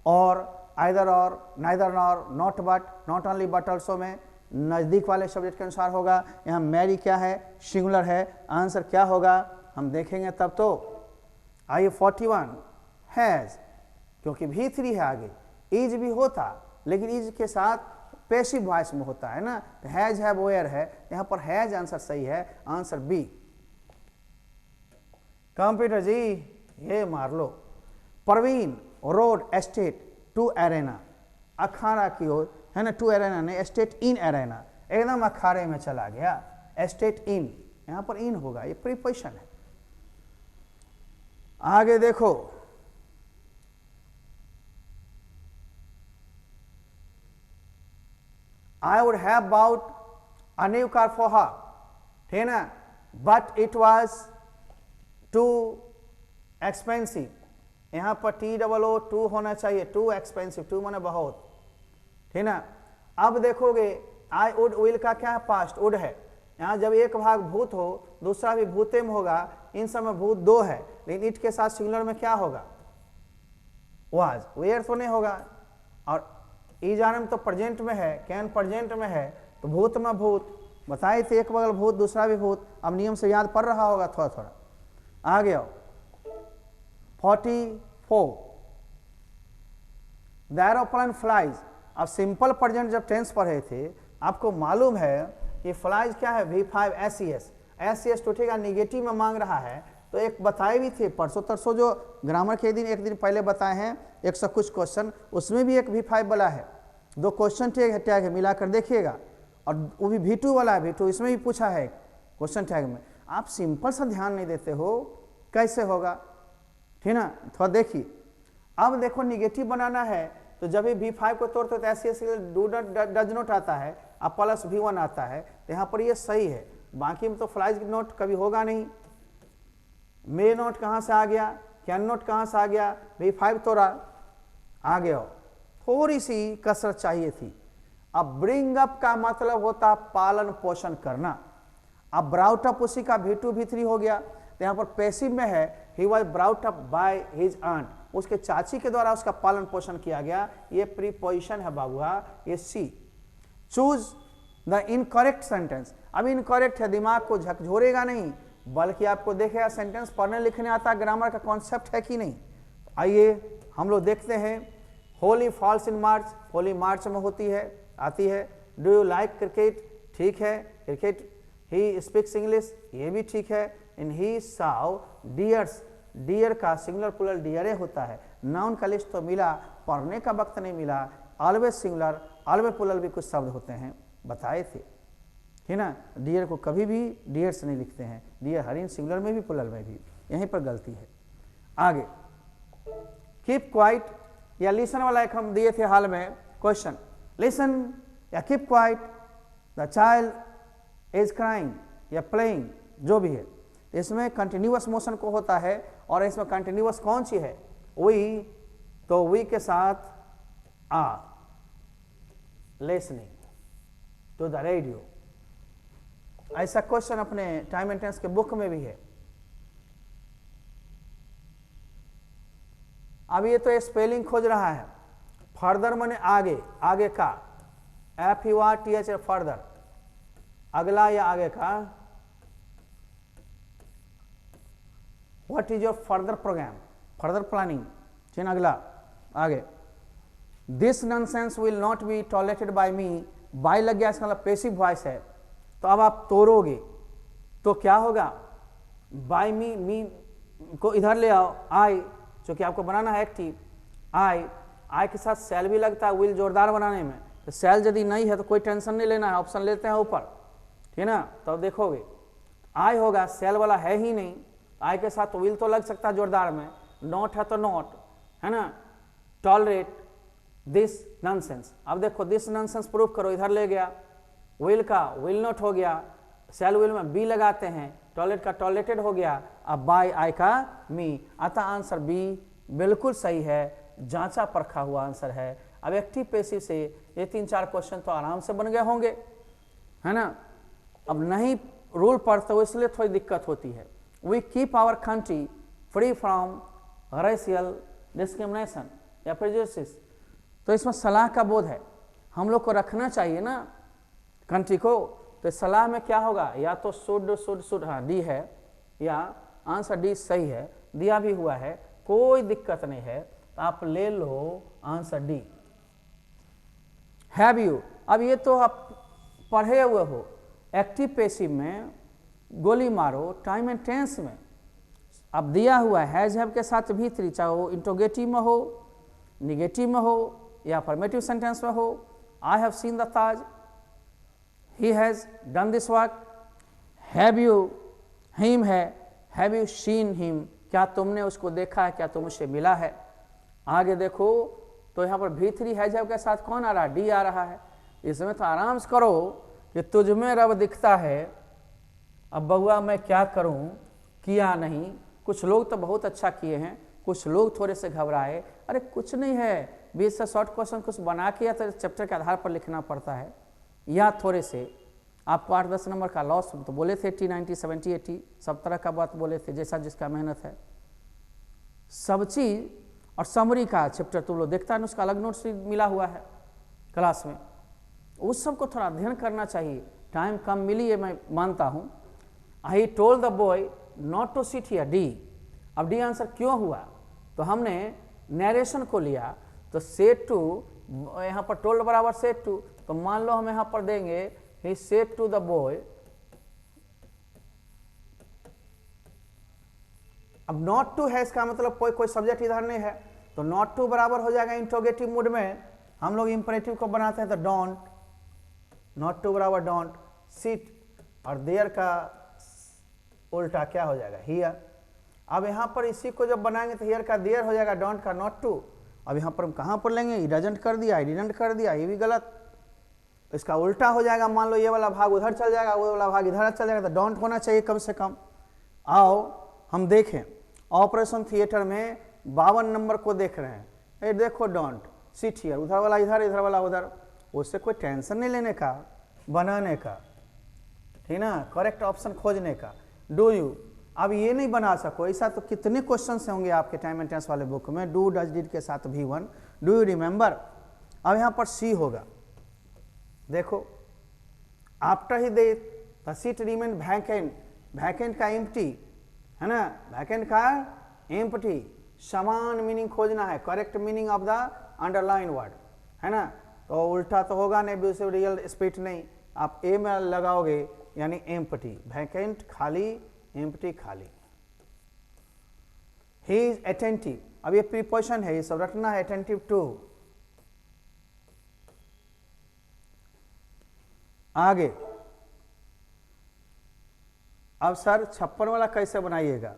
और आइदर और, neither nor, not but, not only but also में नज़दीक वाले सब्जेक्ट के अनुसार होगा। यहाँ मैरी क्या है, सिंगुलर है, आंसर क्या होगा हम देखेंगे तब तो। आइए 41 हैज़, क्योंकि V3 है आगे, इज भी होता, लेकिन इज के साथ पैसिव वॉइस में होता है ना, तो हैज है, वेयर है, यहाँ पर हैज आंसर सही है, आंसर बी। कंप्यूटर जी ये मार लो। Parveen road estate to arena, अखाड़ा की ओर है ना, टू अरेना ने, एस्टेट इन अरेना, एकदम अखाड़े में चला गया। एस्टेट इन, यहाँ पर इन होगा, ये प्रीपोजिशन है। आगे देखो, I would have bought a new car for her, ठीक ना, but it was too expensive। यहाँ पर TOO होना चाहिए, too expensive, too माने बहुत, ठीक ना। अब देखोगे I would will का क्या है, पास्ट, would है। यहाँ जब एक भाग भूत हो, दूसरा भी भूते में होगा, इन सब में भूत 2 है, लेकिन इट के साथ सिंगुलर में क्या होगा, was, वेयर तो नहीं होगा। और ईजानम तो प्रेजेंट में है, कैन प्रेजेंट में है, तो भूत में भूत बताए थे, एक बगल भूत दूसरा भी भूत, अब नियम से याद पड़ रहा होगा थोड़ा थोड़ा। आ गया 44 द एरोप्लेन फ्लाइज। अब सिंपल प्रेजेंट जब टेंस पढ़े थे, आपको मालूम है कि फ्लाइज क्या है, V5 SES तो ठीक है, निगेटिव में मांग रहा है। तो एक बताए भी थे परसों तरसों, जो ग्रामर के दिन एक दिन पहले बताए हैं, 100 कुछ क्वेश्चन, उसमें भी एक V5 वाला है, 2 क्वेश्चन टैग है, मिलाकर देखिएगा। और वो भी V2 वाला है, V2 इसमें भी पूछा है क्वेश्चन टैग में। आप सिंपल सा ध्यान नहीं देते हो, कैसे होगा। ठीक ना। थोड़ा देखिए, अब देखो निगेटिव बनाना है तो जब भी V5 को तोड़ते तो ऐसे ऐसे डू डज नॉट आता है, अब प्लस V1 आता है, तो यहाँ पर ये सही है। बाकी में तो फ्लाइज नोट कभी होगा नहीं। मे नोट कहाँ से आ गया, कैन नोट कहाँ से आ गया, V5 तोड़ा, आ गया। थोड़ी सी कसरत चाहिए थी। अब ब्रिंग अप का मतलब होता पालन पोषण करना। अब ब्राउट अप उसी का V2 V3 हो गया, तो यहाँ पर पैसिव में है he was brought up by his aunt, उसके चाची के द्वारा उसका पालन पोषण किया गया। ये प्रीपोजिशन है बाबुआ, ये C. Choose the incorrect sentence. अब इनकरेक्ट है, दिमाग को झकझोरेगा नहीं, बल्कि आपको देखेगा सेंटेंस पढ़ने लिखने आता, ग्रामर का कॉन्सेप्ट है कि नहीं। आइए हम लोग देखते हैं। होली फॉल्स इन मार्च, होली मार्च में होती है, आती है। डू यू लाइक क्रिकेट, ठीक है, क्रिकेट। ही स्पीक्स इंग्लिश, ये भी ठीक है। इन ही साव डियर्स, डियर का सिंगुलर प्लूरल डियरे होता है। नाउन का लिस्ट तो मिला, पढ़ने का वक्त नहीं मिला। ऑलवेज सिंगुलर, ऑलवेज प्लूरल भी कुछ शब्द होते हैं, बताए थे, है ना। डियर को कभी भी डियर्स नहीं लिखते हैं, डियर हर इन सिंगुलर में भी प्लूरल में भी, यहीं पर गलती है। आगे कीप क्वाइट या लिसन वाला एक हम दिए थे हाल में क्वेश्चन, लिसन या keep quiet, the child is crying या प्लेइंग, जो भी है। इसमें कंटिन्यूअस मोशन को होता है, और इसमें कंटिन्यूअस कौन सी है, वी, तो वी के साथ आ, लिसनिंग टू द रेडियो। ऐसा क्वेश्चन अपने टाइम एंड टेंस के बुक में भी है। अब ये तो स्पेलिंग खोज रहा है। फर्दर माने आगे, आगे का, FUR फर्दर, अगला या आगे का। What is your further programme, further planning, ठीक है, अगला आगे। This nonsense will not be tolerated by me, by लग गया, इसका मतलब पैसिव वॉइस है। तो अब आप तोड़ोगे तो क्या होगा, बाय मी, मी को इधर ले आओ, आई, क्योंकि आपको बनाना है एक्टिव। आई, आई के साथ सेल भी लगता है विल जोरदार बनाने में, तो सेल यदि नहीं है तो कोई टेंशन नहीं लेना है, ऑप्शन लेते हैं ऊपर, ठीक है ना। तो देखोगे आई होगा, सेल वाला है ही नहीं, आई के साथ विल तो लग सकता है जोरदार में, नॉट है तो नॉट, है ना। टॉलरेट दिस नॉनसेंस, अब देखो दिस नॉनसेंस प्रूफ करो, इधर ले गया, विल का विल नॉट हो गया, सेल विल में बी लगाते हैं, टॉयलेट का टॉयलेटेड हो गया, अब बाय आई का मी, अतः आंसर बी बिल्कुल सही है, जांचा परखा हुआ आंसर है। अब एक्टिव पैसिव से ये 3-4 क्वेश्चन तो आराम से बन गए होंगे, है ना। अब नहीं रूल पढ़ते हो इसलिए थोड़ी दिक्कत होती है। We keep our country free from racial discrimination या प्रेजुडिस, तो इसमें सलाह का बोध है, हम लोग को रखना चाहिए ना कंट्री को। तो सलाह में क्या होगा, या तो शुड, हाँ डी है, या आंसर डी सही है, दिया भी हुआ है, कोई दिक्कत नहीं है, तो आप ले लो आंसर डी। हैव यू, अब ये तो आप पढ़े हुए हो, एक्टिव पैसिव में गोली मारो, टाइम एंड टेंस में अब दिया हुआ है हैव के साथ भी, चाहे वो इंट्रोगेटिव में हो, निगेटिव में हो, या अफर्मेटिव सेंटेंस में हो। I have seen the Taj, he has done this work, have you, him है, have you seen him, क्या तुमने उसको देखा है, क्या तुम उससे मिला है। आगे देखो तो यहाँ पर V3 है जब के साथ कौन आ रहा है, डी आ रहा है। इसमें तो आराम से करो कि तुझ में रब दिखता है, अब बउआ मैं क्या करूँ, किया नहीं। कुछ लोग तो बहुत अच्छा किए हैं, कुछ लोग थोड़े से घबराए, अरे कुछ नहीं है, 20 से शॉर्ट क्वेश्चन कुछ बना के या तो चैप्टर के आधार पर लिखना पड़ता है, या थोड़े से आपको 8-10 नंबर का लॉस तो बोले थे 80, 90, 70, 80 सब तरह का बात बोले थे, जैसा जिसका मेहनत है सब चीज़। और समरी का चैप्टर तुम लोग देखता है, उसका अलग नोट्स मिला हुआ है क्लास में, उस सब को थोड़ा अध्ययन करना चाहिए। टाइम कम मिली है मैं मानता हूँ। I told the boy not to sit here, D. अब डी आंसर क्यों हुआ, तो हमने नरेशन को लिया, तो सेड टू, यहाँ पर टोल्ड बराबर सेड टू, तो मान लो हम यहाँ पर देंगे he said to the boy। अब नॉट टू है, इसका मतलब कोई सब्जेक्ट इधर नहीं है, तो नॉट टू बराबर हो जाएगा इंट्रोगेटिव मूड में हम लोग इंपरेटिव को बनाते हैं, तो डोंट, नॉट टू बराबर डोंट सिट, और देयर का उल्टा क्या हो जाएगा, हियर। अब यहाँ पर इसी को जब बनाएंगे तो हियर का देयर हो जाएगा, डोंट का नॉट टू। अब यहाँ पर हम कहाँ पर लेंगे, ही डजंट कर दिया, ही डिडंट कर दिया, ये भी गलत। इसका उल्टा हो जाएगा, मान लो ये वाला भाग उधर चल जाएगा, वो वाला भाग इधर चल जाएगा, तो डोंट होना चाहिए कम से कम। आओ हम देखें, ऑपरेशन थिएटर में 52 नंबर को देख रहे हैं, ये देखो डोंट सिट हियर, उधर वाला इधर, इधर वाला उधर, उससे कोई टेंशन नहीं लेने का, बनाने का, ठीक ना, करेक्ट ऑप्शन खोजने का। डू यू, अब ये नहीं बना सको, ऐसा तो कितने क्वेश्चन होंगे आपके टाइम एंड टेंस वाले बुक में, डू डज डिड के साथ भी वन, डू यू रिमेंबर। अब यहाँ पर सी होगा, देखो after he they the seat remain vacant, vacant का एम्प्टी है ना, वैकेंट का एम्प्टी, समान मीनिंग खोजना है, correct meaning of the underline word है ना, तो उल्टा तो होगा नहीं, भी रियल स्पीच नहीं, आप ए में लगाओगे यानी एम्प्टी, वैकेंट खाली, एम्प्टी खाली। ही इज अटेंटिव, अब ये प्रीपोजिशन है, ये सब रखना है, अटेंटिव टू। आगे अब सर 56 वाला कैसे बनाइएगा,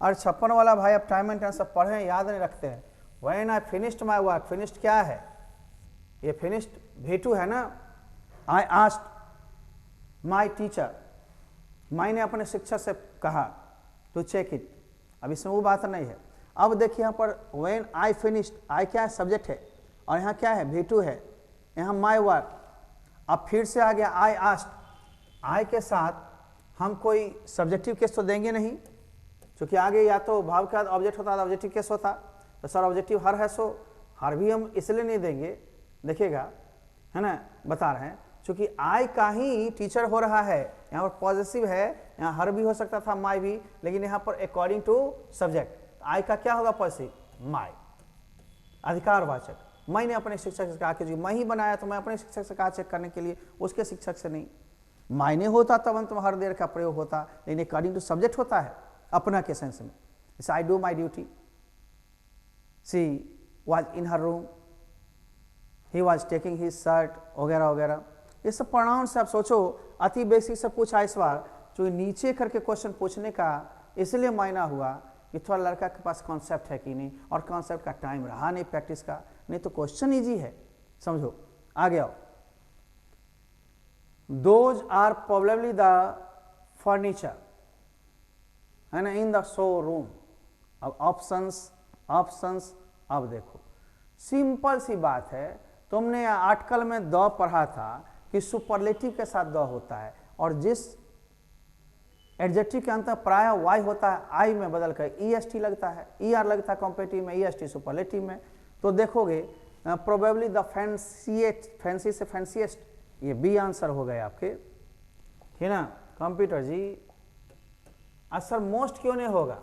और 56 वाला भाई अब टाइम एंड टेंस पढ़े याद नहीं रखते हैं। When I finished my work, finished क्या है, ये फिनिश्ड V2 है ना। आई आस्क्ड माय टीचर, मैंने अपने शिक्षक से कहा टू चेक इट, अब इसमें वो बात नहीं है। अब देखिए यहाँ पर व्हेन आई फिनिश्ड, आई क्या है, सब्जेक्ट है, और यहाँ क्या है, V2 है, यहाँ माय वर्क। अब फिर से आ गया आई आस्क्ड, आई के साथ हम कोई सब्जेक्टिव केस तो देंगे नहीं, क्योंकि आगे या तो भाव के बाद ऑब्जेक्ट होता है, ऑब्जेक्टिव केस होता, तो सर ऑब्जेक्टिव हर है, सो हर भी हम इसलिए नहीं देंगे, देखिएगा है ना, बता रहे हैं, क्योंकि आई का ही टीचर हो रहा है, यहाँ पर पॉजिटिव है, यहाँ हर भी हो सकता था, माई भी, लेकिन यहाँ पर अकॉर्डिंग टू सब्जेक्ट आई का क्या होगा, पॉजिटिव, माई, अधिकारवाचक। मैंने अपने शिक्षक से कहा कि जो मैं ही बनाया, तो मैं अपने शिक्षक से कहा चेक करने के लिए, उसके शिक्षक से नहीं। मायने होता तब अंत में हर देर का प्रयोग होता, लेकिन अकॉर्डिंग टू सब्जेक्ट होता है अपना के सेंस में। जैसे I do my duty, she was in her room, he was taking his shirt, वगैरह वगैरह। ये सब प्रोनाउन से आप सोचो, अति बेसिक से पूछा इस बार, जो नीचे करके क्वेश्चन पूछने का इसलिए मायना हुआ कि थोड़ा लड़का के पास कॉन्सेप्ट है कि नहीं, और कॉन्सेप्ट का टाइम रहा नहीं प्रैक्टिस का, नहीं तो क्वेश्चन ईजी है, समझो। आगे आओ, those are probably the furniture है ना इन द शोरूम। अब ऑप्शंस, ऑप्शंस, अब देखो सिंपल सी बात है, तुमने आर्टिकल में द पढ़ा था कि सुपरलेटिव के साथ द होता है, और जिस एडजेक्टिव के अंत प्राय वाई होता है, आई में बदल कर EST लगता है, ER लगता है कॉम्पेटिव में, EST सुपरलेटिव में। तो देखोगे प्रोबेबली द फैंसीएस्ट, फैंसी से फैंसीएस्ट, ये बी आंसर हो गए आपके, ठीक ना। कंप्यूटर जी सर मोस्ट क्यों नहीं होगा,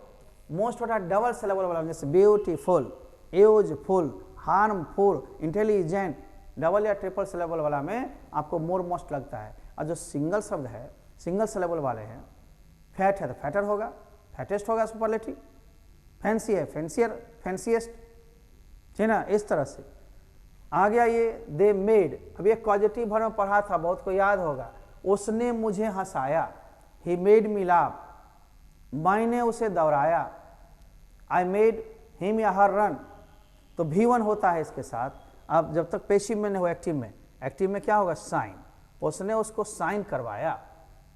मोस्ट होता है डबल सिलेबल वाला, जैसे beautiful, useful, harmful, intelligent, double या ट्रिपल सिलेबल वाला में आपको मोर मोस्ट लगता है। और जो सिंगल शब्द है, सिंगल सिलेबल वाले हैं, फैट है तो फैटर होगा, फैटेस्ट होगा सुपरलेटिव, फैंसी है फैंसियर, फैंसीएस्ट, ठीक ना। इस तरह से आ गया ये दे मेड। अब ये पॉजिटिव भर में पढ़ा था, बहुत को याद होगा, उसने मुझे हंसाया, ही मेड मी लाफ, मैंने उसे दौड़ाया, आई मेड हिम या हर रन, तो V1 होता है इसके साथ। अब जब तक पेशिव में नहीं हो, एक्टिव में, एक्टिव में क्या होगा, साइन, उसने उसको साइन करवाया,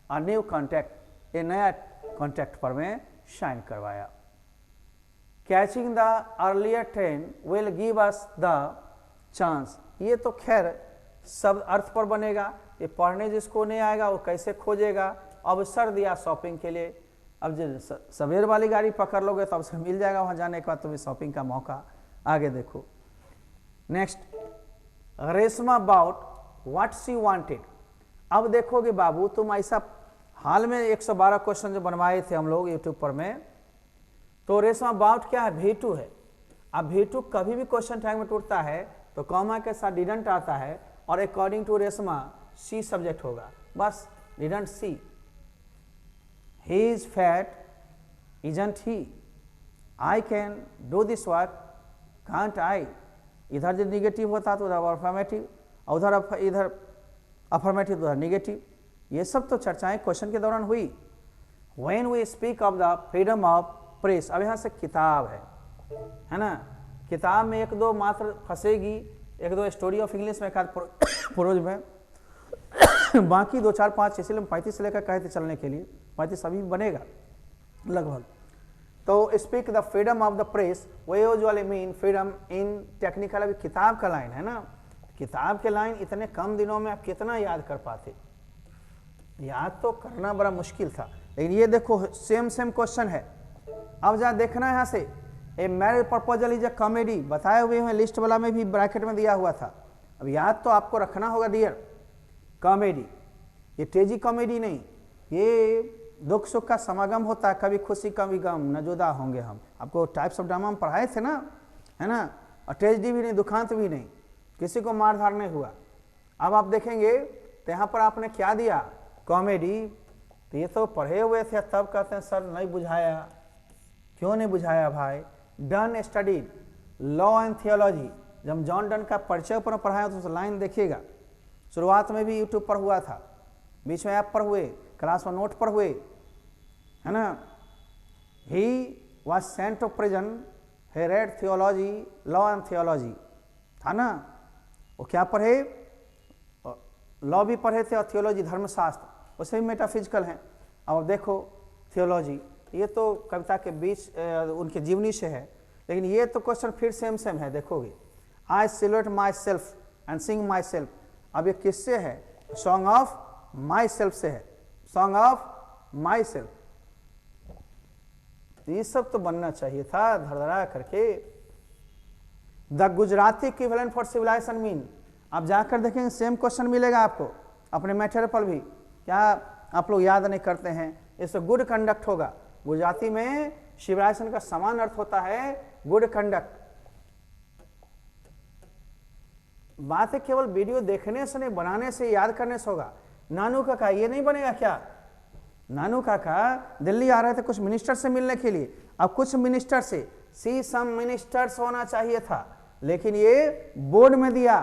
अ न्यू कॉन्टैक्ट, ये नया कॉन्टैक्ट पर में साइन करवाया। Catching the earlier train will give us the chance, ये तो खैर शब्द अर्थ पर बनेगा, ये पढ़ने जिसको नहीं आएगा वो कैसे खोजेगा। अवसर दिया शॉपिंग के लिए, अब जब सवेर वाली गाड़ी पकड़ लोगे तो अवसर मिल जाएगा वहाँ जाने के बाद तुम्हें शॉपिंग का मौका। आगे देखो next, Reshma about what she wanted. अब देखोगे बाबू, तुम ऐसा हाल में 112 क्वेश्चन जो बनवाए थे हम लोग यूट्यूब पर में, तो रेशमा अबाउट क्या है, V2 है। अब V2 कभी भी क्वेश्चन टैग में टूटता है तो कॉमा के साथ डिडंट आता है, और according to Reshma see subject होगा, बस didn't see. He is fat, isn't he, I can do this work, can't I. इधर जो निगेटिव होता तो उधर अफर्मेटिव, और उधर इधर अफर्मेटिव उधर निगेटिव। ये सब तो चर्चाएं क्वेश्चन के दौरान हुई। When we speak of the freedom of press, अब यहाँ से किताब है ना, किताब में एक दो मात्र फंसेगी, एक दो स्टोरी ऑफ इंग्लिश में, एक आध प्रोज में, बाकी 2 4 5, इसलिए हम 35 से लेकर कहे थे चलने के लिए, 35 अभी बनेगा लगभग। तो speak the freedom of the press, वो usually mean freedom in technical. अभी किताब का लाइन है ना, किताब के लाइन इतने कम दिनों में आप कितना याद कर पाते, याद तो करना बड़ा मुश्किल था। लेकिन ये देखो सेम क्वेश्चन है। अब जहाँ देखना है यहाँ से, a marriage proposal is a comedy, बताए हुए हैं, लिस्ट वाला में भी ब्रैकेट में दिया हुआ था। अब याद तो आपको रखना होगा डियर, कॉमेडी, ये ट्रेजी कॉमेडी नहीं, ये दुख सुख का समागम होता है, कभी खुशी कभी गम, न जुदा होंगे हम। आपको टाइप्स ऑफ ड्रामा हम पढ़ाए थे ना, है ना, और ट्रेजिडी भी नहीं, दुखांत भी नहीं, किसी को मार धार नहीं हुआ। अब आप देखेंगे तो यहाँ पर आपने क्या दिया, कॉमेडी, तो ये तो पढ़े हुए थे, तब कहते हैं सर नहीं बुझाया। क्यों नहीं बुझाया भाई? Done studied law and theology, जब जॉन डन का परिचय पर पढ़ाया तो लाइन देखिएगा, शुरुआत में भी यूट्यूब पर हुआ था, बीच में ऐप पर हुए, क्लास में नोट पर हुए, है ना। He was sent to prison, he read theology, law and theology, था ना। वो क्या पढ़े, लॉ भी पढ़े थे और थियोलॉजी धर्मशास्त्र, उसे भी मेटाफिजिकल हैं। अब देखो थियोलॉजी, ये तो कविता के बीच उनके जीवनी से है, लेकिन ये तो क्वेश्चन फिर सेम है, देखोगे। I silhouette myself and sing myself, अब ये किससे है, सॉन्ग ऑफ माई सेल्फ से है, सॉन्ग ऑफ माई सेल्फ। ये सब तो बनना चाहिए था धड़धड़ा करके। The Gujarati equivalent for civilization mean, आप जाकर देखेंगे सेम क्वेश्चन मिलेगा आपको अपने मैटर पर भी, क्या आप लोग याद नहीं करते हैं, इससे गुड कंडक्ट होगा। गुजराती में सिविलाइजेशन का समान अर्थ होता है गुड कंडक्ट। बात है केवल वीडियो देखने से नहीं, बनाने से, याद करने से होगा। नानू काका ये नहीं बनेगा क्या, नानू काका दिल्ली आ रहे थे कुछ मिनिस्टर से मिलने के लिए, अब कुछ मिनिस्टर से, सी सम मिनिस्टर्स होना चाहिए था, लेकिन ये बोर्ड में दिया।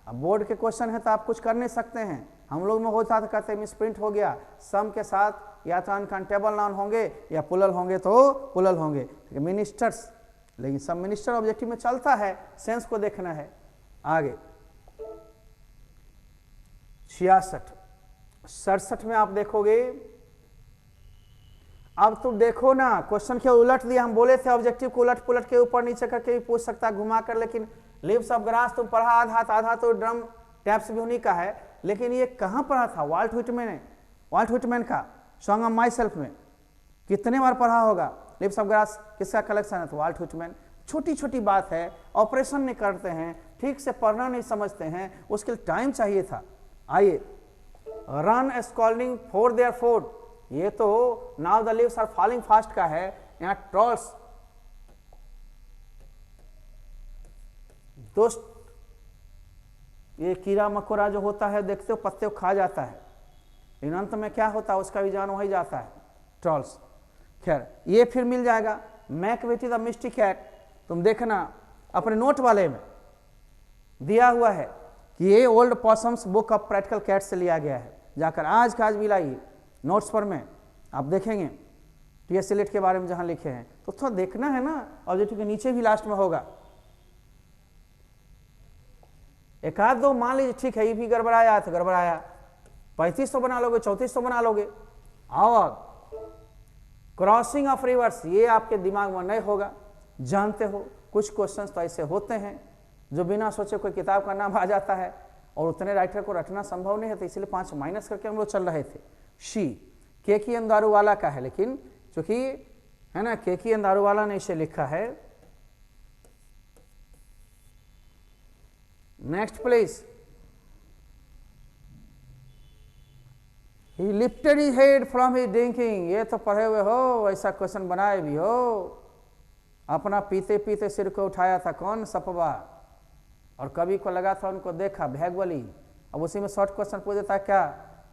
अब बोर्ड के क्वेश्चन है तो आप कुछ कर नहीं सकते हैं, हम लोग में होता था, कहते मिस प्रिंट हो गया, सम के साथ या तो अनकाउंटेबल नाउन होंगे या पुलल होंगे तो पुलल होंगे, मिनिस्टर्स, लेकिन सब मिनिस्टर ऑब्जेक्टिव में चलता है, सेंस को देखना है। आगे 66 67 में आप देखोगे, अब तुम देखो ना क्वेश्चन के उलट दिया, हम बोले थे ऑब्जेक्टिव को उलट पुलट के ऊपर नीचे करके भी पूछ सकता है, घुमा कर, लेकिन लिव्स ऑफ ग्रास तुम पढ़ा आधा तो ड्रम टैप्स भी उन्हीं का है, लेकिन ये कहाँ पढ़ा था, वाल्ट व्हिटमैन का सॉन्ग ऑफ माई सेल्फ में कितने बार पढ़ा होगा। लिव्स ऑफ ग्रास किसका कलेक्शन है, तो वाल्ट व्हिटमैन। छोटी छोटी बात है, ऑपरेशन नहीं करते हैं, ठीक से पढ़ना नहीं समझते हैं, उसके लिए टाइम चाहिए था। आइए, run scolding for their food, ये तो now the leaves are falling fast का है, यहाँ ट्रॉल्स दोस्त, ये कीड़ा मकोड़ा जो होता है देखते हो पत्ते को खा जाता है, लेकिन अंत में क्या होता है उसका भी जान वही जाता है, ट्रॉल्स। खैर ये फिर मिल जाएगा, मैकबेटी द मिस्टी कैट, तुम देखना अपने नोट वाले में दिया हुआ है कि ये old possum's book of practical cat से लिया गया है, जाकर आज का आज मिलाइए नोट्स पर में आप देखेंगे टीएस एलियट के बारे में जहां लिखे हैं, तो थोड़ा देखना है ना, ऑब्जेक्टिव के नीचे भी लास्ट में होगा। एक आध दो मान लीजिए ठीक है, ये भी गड़बड़ाया तो गड़बड़ाया, 3500 बना लोगे, 3400 बना लोगे। और क्रॉसिंग ऑफ रिवर्स, ये आपके दिमाग में नहीं होगा, जानते हो कुछ क्वेश्चंस तो ऐसे होते हैं जो बिना सोचे कोई किताब का नाम आ जाता है और उतने राइटर को रटना संभव नहीं है, तो इसलिए 5 माइनस करके हम लोग चल रहे थे। शी केकी अंदारूवाला का है, लेकिन चूंकि है ना केकी अंदारूवाला ने इसे लिखा है। Next please, he lifted his head from his drinking, ये तो पढ़े हुए हो, ऐसा क्वेश्चन बनाए भी हो। अपना पीते पीते सिर को उठाया था कौन, सपवा, और कवि को लगा था उनको देखा भैगवली। अब उसी में शॉर्ट क्वेश्चन पूछ देता है, क्या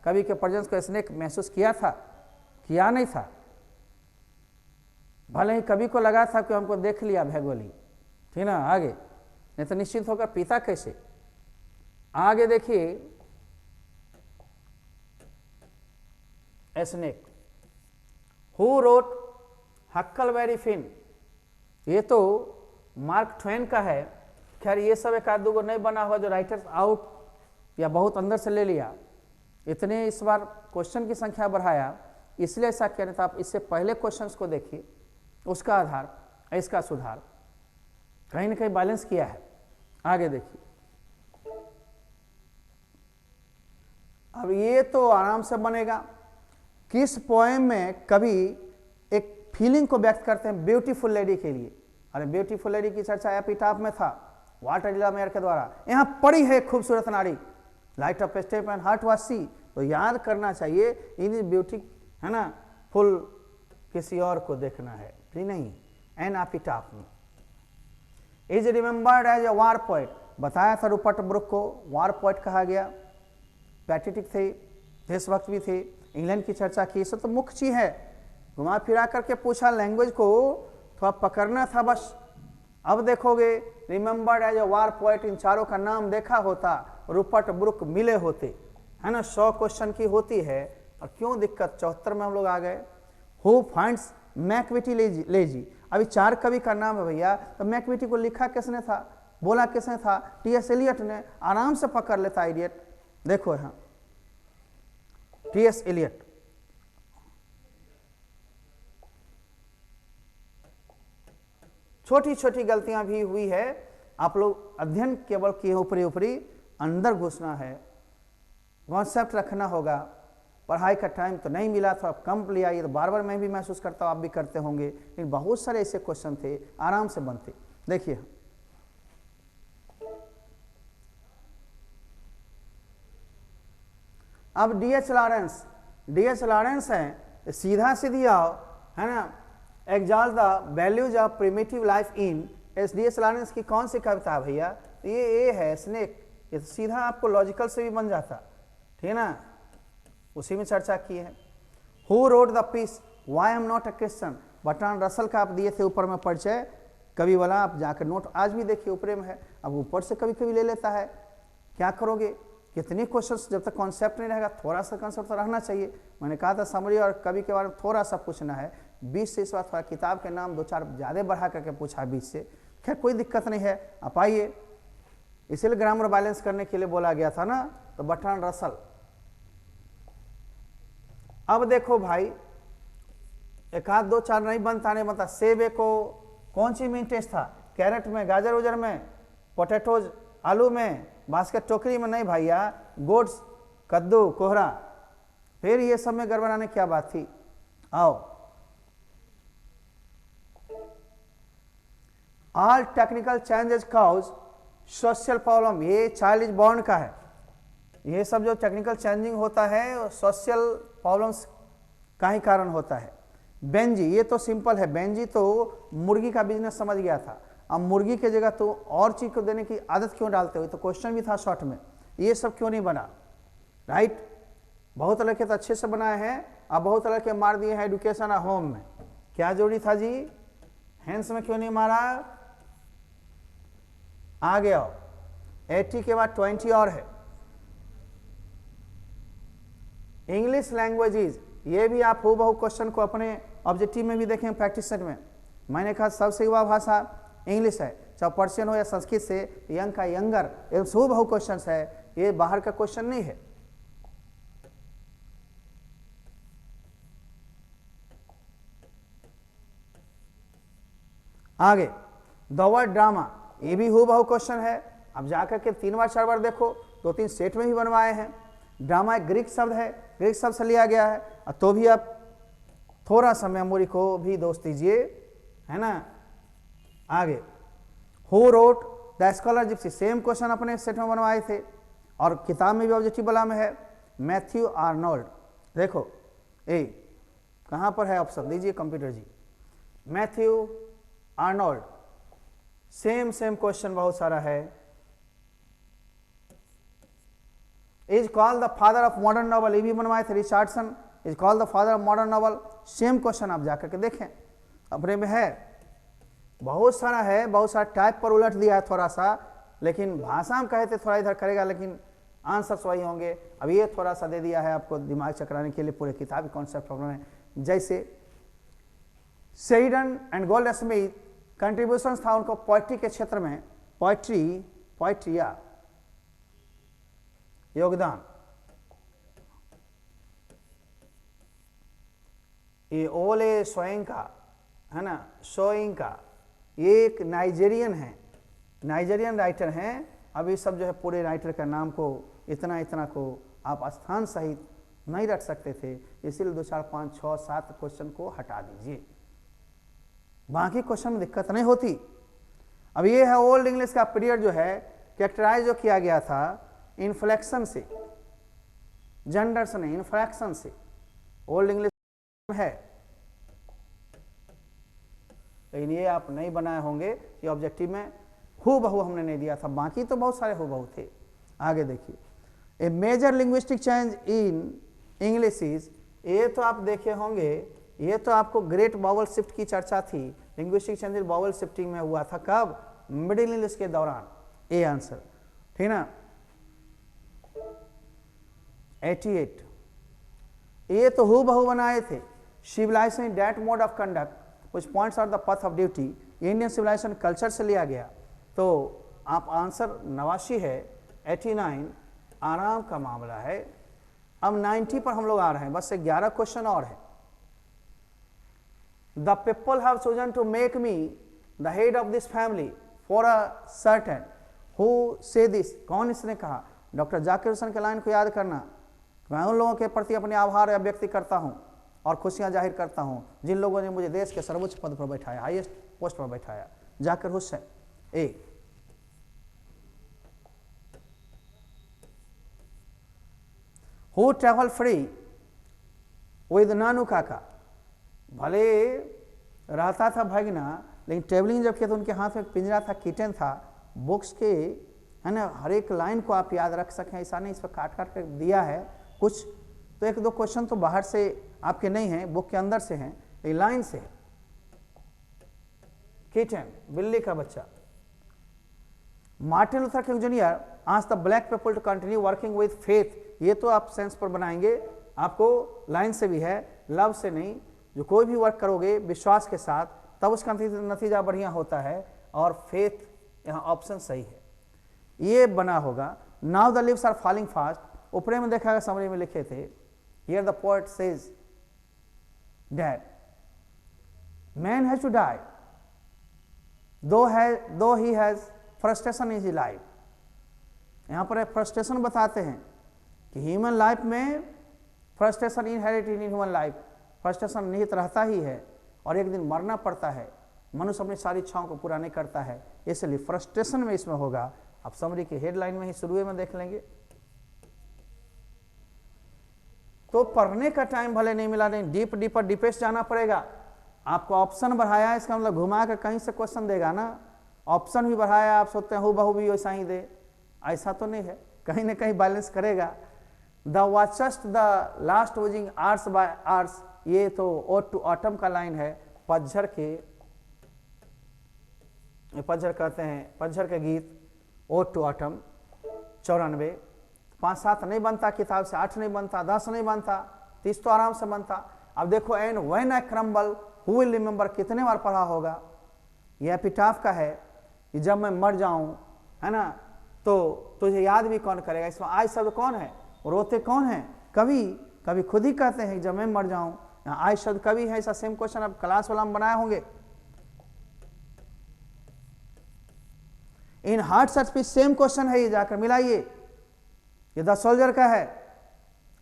कवि के प्रेजेंस को इसने महसूस किया था, किया नहीं था, भले ही कवि को लगा था कि हमको देख लिया भैगवली, ठीक ना। आगे नहीं तो निश्चित होकर पीता कैसे। आगे देखिए, स्नेक, हु रोट हक्कलबेरी फिन, ये तो मार्क ट्वेन का है। खैर ये सब एक आध दो नहीं बना हुआ जो राइटर्स आउट या बहुत अंदर से ले लिया, इतने इस बार क्वेश्चन की संख्या बढ़ाया इसलिए ऐसा किया। नहीं तो आप इससे पहले क्वेश्चंस को देखिए, उसका आधार इसका सुधार कहीं ना कहीं बैलेंस किया है। आगे देखिए, अब ये तो आराम से बनेगा। किस पोएम में कवि एक फीलिंग को व्यक्त करते हैं ब्यूटीफुल लेडी के लिए? अरे ब्यूटीफुल लेडी की चर्चा एपिटाफ में था वाल्टर डिलामेयर के द्वारा। यहाँ पड़ी है खूबसूरत नारी, light of step and heart was she. तो याद करना चाहिए इन ब्यूटी, है ना, फुल किसी और को देखना है जी नहीं। एन एपिटाफ में is remembered as a war poet, बताया था रूपर्ट ब्रुक को वार पोएट कहा गया। पैट्रियटिक थे, देशभक्त भी थे, इंग्लैंड की चर्चा की, सब तो मुख्य चीज है। घुमा फिरा करके पूछा, लैंग्वेज को थोड़ा पकड़ना था बस। अब देखोगे remembered as a war poet, इन चारों का नाम देखा होता, रूपर्ट ब्रुक मिले होते, है ना। 100 क्वेश्चन की होती है और क्यों दिक्कत, 74 में हम लोग आ गए। हु फाइंड्स मैकविटी लेजी, अभी 4 कवि का नाम है भैया, तो मैकविटी को लिखा किसने था, बोला किसने था? टी.एस. एलियट ने। आराम से पकड़ लेता इडियट। देखो यहाँ टी.एस. एलियट, छोटी छोटी गलतियां भी हुई है, आप लोग अध्ययन केवल किए ऊपरी ऊपरी, अंदर घुसना है, कॉन्सेप्ट रखना होगा। पढ़ाई का टाइम तो नहीं मिला था, अब कम लिया, ये तो बार बार मैं भी महसूस करता हूँ, आप भी करते होंगे, लेकिन बहुत सारे ऐसे क्वेश्चन थे आराम से बनते। देखिए अब डी.एच. Lawrence, D.H.. लॉरेंस है, सीधा सीधी आओ, है ना। Exalt the values of primitive life in, as D H. Lawrence की कौन सी कविता है भैया? ये है स्नेक, ये तो सीधा आपको लॉजिकल से भी बन जाता, ठीक है ना, उसी में चर्चा की है। Who wrote the piece why am not a Christian, Bertrand Russell का आप दिए थे ऊपर में परिचय कवि वाला, आप जाकर नोट आज भी देखिए ऊपर में है। अब ऊपर से कभी कभी ले लेता है, क्या करोगे? कितने क्वेश्चंस, जब तक कॉन्सेप्ट नहीं रहेगा, थोड़ा सा कॉन्सेप्ट तो रहना चाहिए। मैंने कहा था समरी और कवि के बारे में थोड़ा सा पूछना है, 20 से इस बार थोड़ा किताब के नाम 2-4 ज़्यादा बढ़ा करके पूछा 20 से। खैर कोई दिक्कत नहीं है, आप आइए, इसीलिए ग्रामर बैलेंस करने के लिए बोला गया था ना। तो बर्ट्रांड रसल। अब देखो भाई, एक आध 2-4 नहीं बनता, नहीं बनता। सेब को कौन सी में इंटरेस्ट था? कैरेट में, गाजर उजर में, पोटैटोज आलू में, बास्केट टोकरी में नहीं भैया, गोड्स कद्दू कोहरा, फिर ये सब में गड़बड़ाने क्या बात थी? आओ, all technical changes cause social problem, ये चाइल्ड बॉन्ड का है। ये सब जो टेक्निकल चेंजिंग होता है सोशल प्रॉब्लम्स का ही कारण होता है। बेंजी, ये तो सिंपल है, बेंजी तो मुर्गी का बिजनेस समझ गया था। अब मुर्गी के जगह तो और चीज को देने की आदत क्यों डालते हो? तो क्वेश्चन भी था शॉर्ट में, ये सब क्यों नहीं बना? राइट, बहुत लड़के तो अच्छे से बनाए हैं, अब बहुत लड़के मार दिए हैं एजुकेशन और होम में। क्या जरूरी था जी? हैंस में क्यों नहीं मारा? आगे आओ, 80 के बाद 20 और है। इंग्लिश लैंग्वेजेज, ये भी आप हूबहू क्वेश्चन को अपने ऑब्जेक्टिव में भी देखें, प्रैक्टिस सेट में। मैंने कहा सबसे युवा भाषा इंग्लिश है, चाहे पर्शियन हो या संस्कृत से, यंग का यंगर, ये हूबहू क्वेश्चन है, ये बाहर का क्वेश्चन नहीं है। आगे द वर्ड ड्रामा, ये भी हूबहू क्वेश्चन है। अब जाकर के 3 बार 4 बार देखो, 2-3 सेट में भी बनवाए हैं। ड्रामा एक ग्रीक शब्द है, ग्रीक शब्द से लिया गया है, तो भी आप थोड़ा सा मेमोरी को भी दोष दीजिए, है ना। आगे who wrote the scholar Gypsy, same question अपने सेट में बनवाए थे और किताब में भी ऑब्जेक्टिव वाला में है। मैथ्यू आर्नोल्ड, देखो ए कहाँ पर है ऑप्शन, दीजिए कंप्यूटर जी। मैथ्यू आर्नोल्ड, सेम क्वेश्चन बहुत सारा है। Is called the father of modern novel, ये भी बनवाए थे Richardson, is called the father of modern novel, same question आप जाकर के देखें, अपने में है। बहुत सारा है, बहुत सारा टाइप पर उलट दिया है थोड़ा सा, लेकिन भाषा में कहे थे थोड़ा इधर करेगा, लेकिन आंसर्स वही होंगे। अब ये थोड़ा सा दे दिया है आपको दिमाग चकराने के लिए, पूरे किताब कॉन्सेप्ट प्रॉब्लम है। जैसे Sheridan and gold Smith contribution था उनको पोइट्री के क्षेत्र में, पोइट्री या योगदान। ये ओले सोयंका है ना, सोयंका, ये एक नाइजेरियन है, नाइजेरियन राइटर हैं। अभी सब जो है पूरे राइटर का नाम को इतना को आप स्थान सहित नहीं रख सकते थे, इसीलिए 2 4 5 6 7 क्वेश्चन को हटा दीजिए, बाकी क्वेश्चन में दिक्कत नहीं होती। अब ये है ओल्ड इंग्लिश का पीरियड जो है कैरेक्टराइज जो किया गया था इन्फ्लेक्शन से, जेंडर से नहीं, इन्फ्लेक्शन से ओल्ड इंग्लिश है। लेकिन ये आप नहीं बनाए होंगे, ये ऑब्जेक्टिव में हूबहू हमने नहीं दिया था, बाकी तो बहुत सारे हूबहू थे। आगे देखिए, a major linguistic change in English is, ये तो आप देखे होंगे, ये तो आपको ग्रेट बावल शिफ्ट की चर्चा थी, लिंग्विस्टिक चेंज बावल शिफ्टिंग में हुआ था, कब? मिडिल इंग्लिश के दौरान। ए आंसर, ठीक ना। 88, ये तो हूबहू बनाए थे। Civilization that mode of conduct which points out the path of duty, Indian civilization culture से लिया गया। तो आप आंसर 89 है, 89 आराम का मामला है। अब 90 पर हम लोग आ रहे हैं, बस 11 क्वेश्चन और है। The people have chosen to make me the head of this family for a certain, who say this, कौन इसने कहा? डॉक्टर जाकिर हुसैन के लाइन को याद करना, मैं उन लोगों के प्रति अपने आभार व्यक्त करता हूं और खुशियां जाहिर करता हूं जिन लोगों ने मुझे देश के सर्वोच्च पद पर बैठाया, हाईएस्ट पोस्ट पर बैठाया। Zakir Hussain. A who travel free with नानू काका, भले रहता था भगना, लेकिन ट्रेवलिंग जब किया तो उनके हाथ में पिंजरा था, किटन था, बुक्स के है ना, हर एक लाइन को आप याद रख सकें, ऐसा नहीं इस पर काट काट कर दिया है कुछ, तो 1-2 क्वेश्चन तो बाहर से आपके नहीं हैं, बुक के अंदर से हैं, ये लाइन से है। किटन, बिल्ली का बच्चा। Martin Luther King Junior asked the black people to continue working with faith, ये तो आप सेंस पर बनाएंगे, आपको लाइन से भी है, लव से नहीं। जो कोई भी वर्क करोगे विश्वास के साथ, तब उसका नतीजा बढ़िया होता है, और फेथ यहाँ ऑप्शन सही है, ये बना होगा। Now the leaves are falling fast, ऊपरे में देखा, समरी में लिखे थे, here the poet says that man has to die though he has frustration in his life. यहाँ पर एक फ्रस्ट्रेशन बताते हैं कि ह्यूमन लाइफ में frustration inherit in human life, frustration निहित रहता ही है और एक दिन मरना पड़ता है, मनुष्य अपनी सारी इच्छाओं को पूरा नहीं करता है, इसलिए फ्रस्ट्रेशन में इसमें होगा। आप समरी की हेडलाइन में ही शुरू में देख लेंगे। तो पढ़ने का टाइम भले नहीं मिला, नहीं डीपेस्ट जाना पड़ेगा। आपको ऑप्शन बढ़ाया, इसका मतलब घुमा कर कहीं से क्वेश्चन देगा ना, ऑप्शन भी बढ़ाया, आप सोचते हैं हूबहू भी वैसा ही दे, ऐसा तो नहीं है, कहीं ना कहीं बैलेंस करेगा। Thou watchest the last oozings hours by hours, ये तो ओड टू ऑटम का लाइन है, पतझड़ के, पतझड़ कहते हैं, पतझड़ के गीत, ओड टू ऑटम। 94, 5-7 नहीं बनता किताब से, 8 नहीं बनता, 10 नहीं बनता, 30 तो आराम से बनता। अब देखो, and when I crumble who will remember, कितने बार पढ़ा होगा? यह एपिटाफ का है कि जब मैं मर जाऊं, है ना, तो तुझे याद भी कौन करेगा। इसमें आई शब्द कौन है? रोते कौन है? कवि। कवि खुद ही कहते हैं जब मैं मर जाऊं, यहाँ आई शब्द कवि है। ऐसा सेम क्वेश्चन अब क्लास वाला में बनाए होंगे। इन हार्ट सर्च पे सेम क्वेश्चन है, ये जाकर मिलाइए, ये द सोल्जर का है।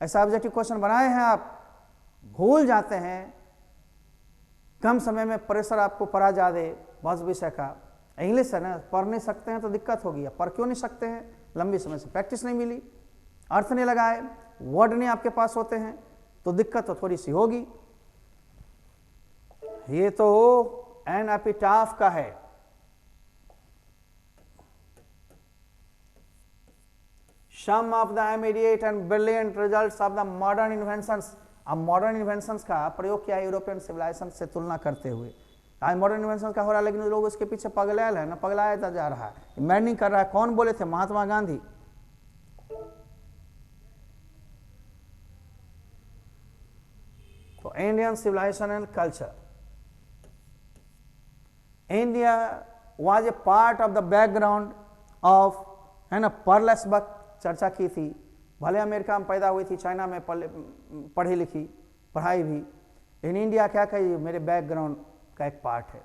ऐसा ऑब्जेक्टिव क्वेश्चन बनाए हैं आप, भूल जाते हैं, कम समय में प्रेशर आपको पड़ा ज्यादा बहुत विषय का। इंग्लिश है ना, पढ़ नहीं सकते हैं तो दिक्कत होगी। पढ़ क्यों नहीं सकते हैं? लंबी समय से प्रैक्टिस नहीं मिली, अर्थ नहीं लगाए, वर्ड नहीं आपके पास होते हैं, तो दिक्कत तो थोड़ी सी होगी। ये तो एन एपिटाफ का है। Some of the immediate and brilliant results of the modern inventions, अब मॉडर्न इन्वेंशंस का प्रयोग किया यूरोपियन सिविलाइजेशन से तुलना करते हुए। आज मॉडर्न इन्वेंशन का हो रहा है, लेकिन लोग उसके पीछे पगलायल है ना, पगलाया जा रहा है, मैनिंग कर रहा है। कौन बोले थे? महात्मा गांधी। तो Indian civilization and culture, India was a part of the background of, है ना, पर्लस बक चर्चा की थी। भले अमेरिका में पैदा हुई थी, चाइना में पढ़ी लिखी, पढ़ाई भी, इन इंडिया क्या कही, मेरे बैकग्राउंड का एक पार्ट है।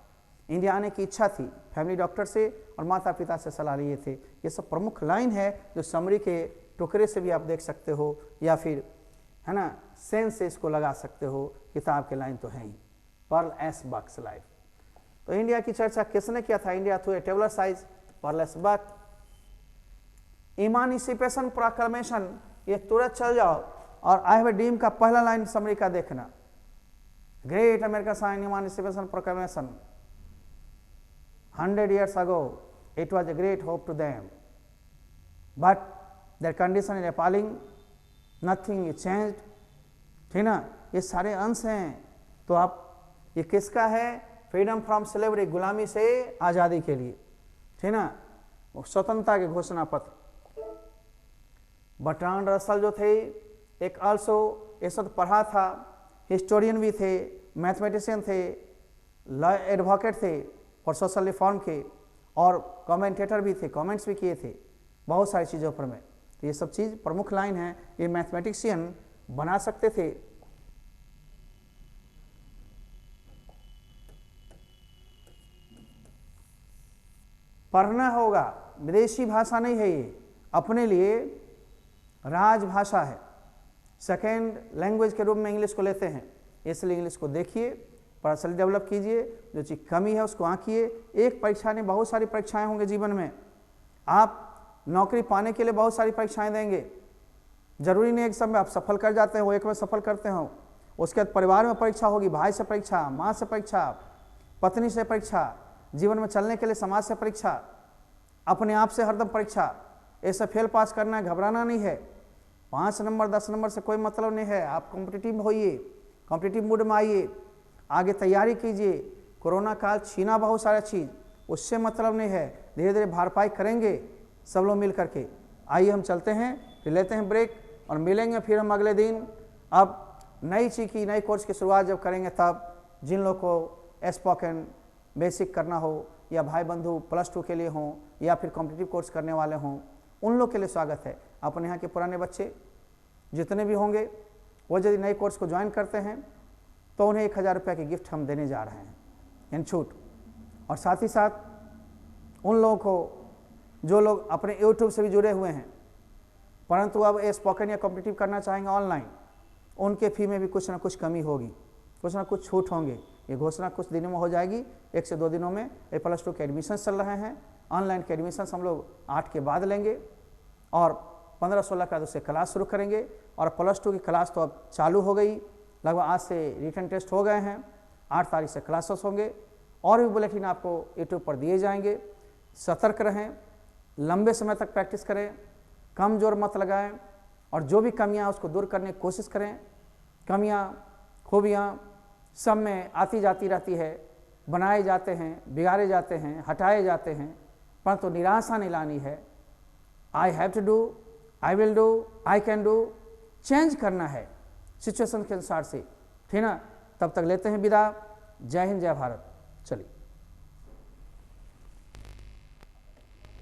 इंडिया आने की इच्छा थी, फैमिली डॉक्टर से और माता पिता से सलाह लिए थे। ये सब प्रमुख लाइन है जो समरी के टुकड़े से भी आप देख सकते हो, या फिर है ना सेंस से इसको लगा सकते हो, किताब के लाइन तो है ही। Pearl S Buck's life. तो इंडिया की चर्चा किसने किया था? India through a tabular size, Pearl S Buck. Emancipation proclamation, ये तुरंत चल जाओ और आई हैव ए ड्रीम का पहला लाइन समरी का देखना। Great America sign emancipation proclamation 100 years ago, it was a great hope to them, but their condition is appalling, nothing is changed। ठीक ना, ये सारे अंश हैं। तो आप ये किसका है? फ्रीडम फ्रॉम स्लेवरी, गुलामी से आज़ादी के लिए, ठीक ना, स्वतंत्रता के घोषणा पत्र। बर्ट्रांड रसल जो थे, एक आल्सो ये सब पढ़ा था, हिस्टोरियन भी थे, मैथमेटिशियन थे, लॉ एडवोकेट थे और सोशल रिफॉर्म के, और कमेंटेटर भी थे, कमेंट्स भी किए थे बहुत सारी चीज़ों पर में। तो ये सब चीज़ प्रमुख लाइन है, ये मैथमेटिशियन बना सकते थे। पढ़ना होगा, विदेशी भाषा नहीं है ये, अपने लिए राजभाषा है। सेकेंड लैंग्वेज के रूप में इंग्लिश को लेते हैं, इसलिए इंग्लिश को देखिए, पर्सनली डेवलप कीजिए, जो चीज़ कमी है उसको आंकिए। एक परीक्षा नहीं, बहुत सारी परीक्षाएं होंगी जीवन में। आप नौकरी पाने के लिए बहुत सारी परीक्षाएं देंगे, जरूरी नहीं एक सब में आप सफल कर जाते हो, एक में सफल करते हो। उसके बाद परिवार में परीक्षा होगी, भाई से परीक्षा, माँ से परीक्षा, पत्नी से परीक्षा, जीवन में चलने के लिए समाज से परीक्षा, अपने आप से हरदम परीक्षा। ऐसे फेल पास करना है, घबराना नहीं है। 5 नंबर 10 नंबर से कोई मतलब नहीं है। आप कॉम्पिटिटिव होइए, कॉम्पिटिटिव मूड में आइए, आगे तैयारी कीजिए। कोरोना काल छीना बहुत सारा चीज़, उससे मतलब नहीं है, धीरे धीरे भरपाई करेंगे सब लोग मिल करके। आइए हम चलते हैं, फिर लेते हैं ब्रेक और मिलेंगे फिर हम अगले दिन। अब नई चीज़ की, नई कोर्स की शुरुआत जब करेंगे, तब जिन लोग को स्पोकन बेसिक करना हो, या भाई बंधु +2 के लिए हों, या फिर कॉम्पिटिटिव कोर्स करने वाले हों, उन लोग के लिए स्वागत है। अपने यहाँ के पुराने बच्चे जितने भी होंगे, वो यदि नए कोर्स को ज्वाइन करते हैं तो उन्हें 1000 रुपये की गिफ्ट हम देने जा रहे हैं इन छूट। और साथ ही साथ उन लोगों को जो लोग अपने यूट्यूब से भी जुड़े हुए हैं, परंतु अब स्पोकन या कॉम्पिटिटिव करना चाहेंगे ऑनलाइन, उनके फी में भी कुछ ना कुछ कमी होगी, कुछ ना कुछ छूट होंगे। ये घोषणा कुछ दिनों में हो जाएगी, 1 से 2 दिनों में। +2 के एडमिशन चल रहे हैं, ऑनलाइन के एडमिशन हम लोग 8 के बाद लेंगे और 15-16 का उससे क्लास शुरू करेंगे। और +2 की क्लास तो अब चालू हो गई, लगभग आज से रिटन टेस्ट हो गए हैं, 8 तारीख से क्लासेस होंगे, और भी बुलेटिन आपको यूट्यूब पर दिए जाएंगे। सतर्क रहें, लंबे समय तक प्रैक्टिस करें, कम जोर मत लगाएं, और जो भी कमियां उसको दूर करने की कोशिश करें। कमियां खूबियां सब में आती जाती रहती है, बनाए जाते हैं, बिगाड़े जाते हैं, हटाए जाते हैं, परंतु निराशा नहीं लानी है। I have to do, I will do, I can do, change करना है सिचुएशन के अनुसार से, ठीक ना। तब तक लेते हैं विदा। जय हिंद, जय भारत। चलिए।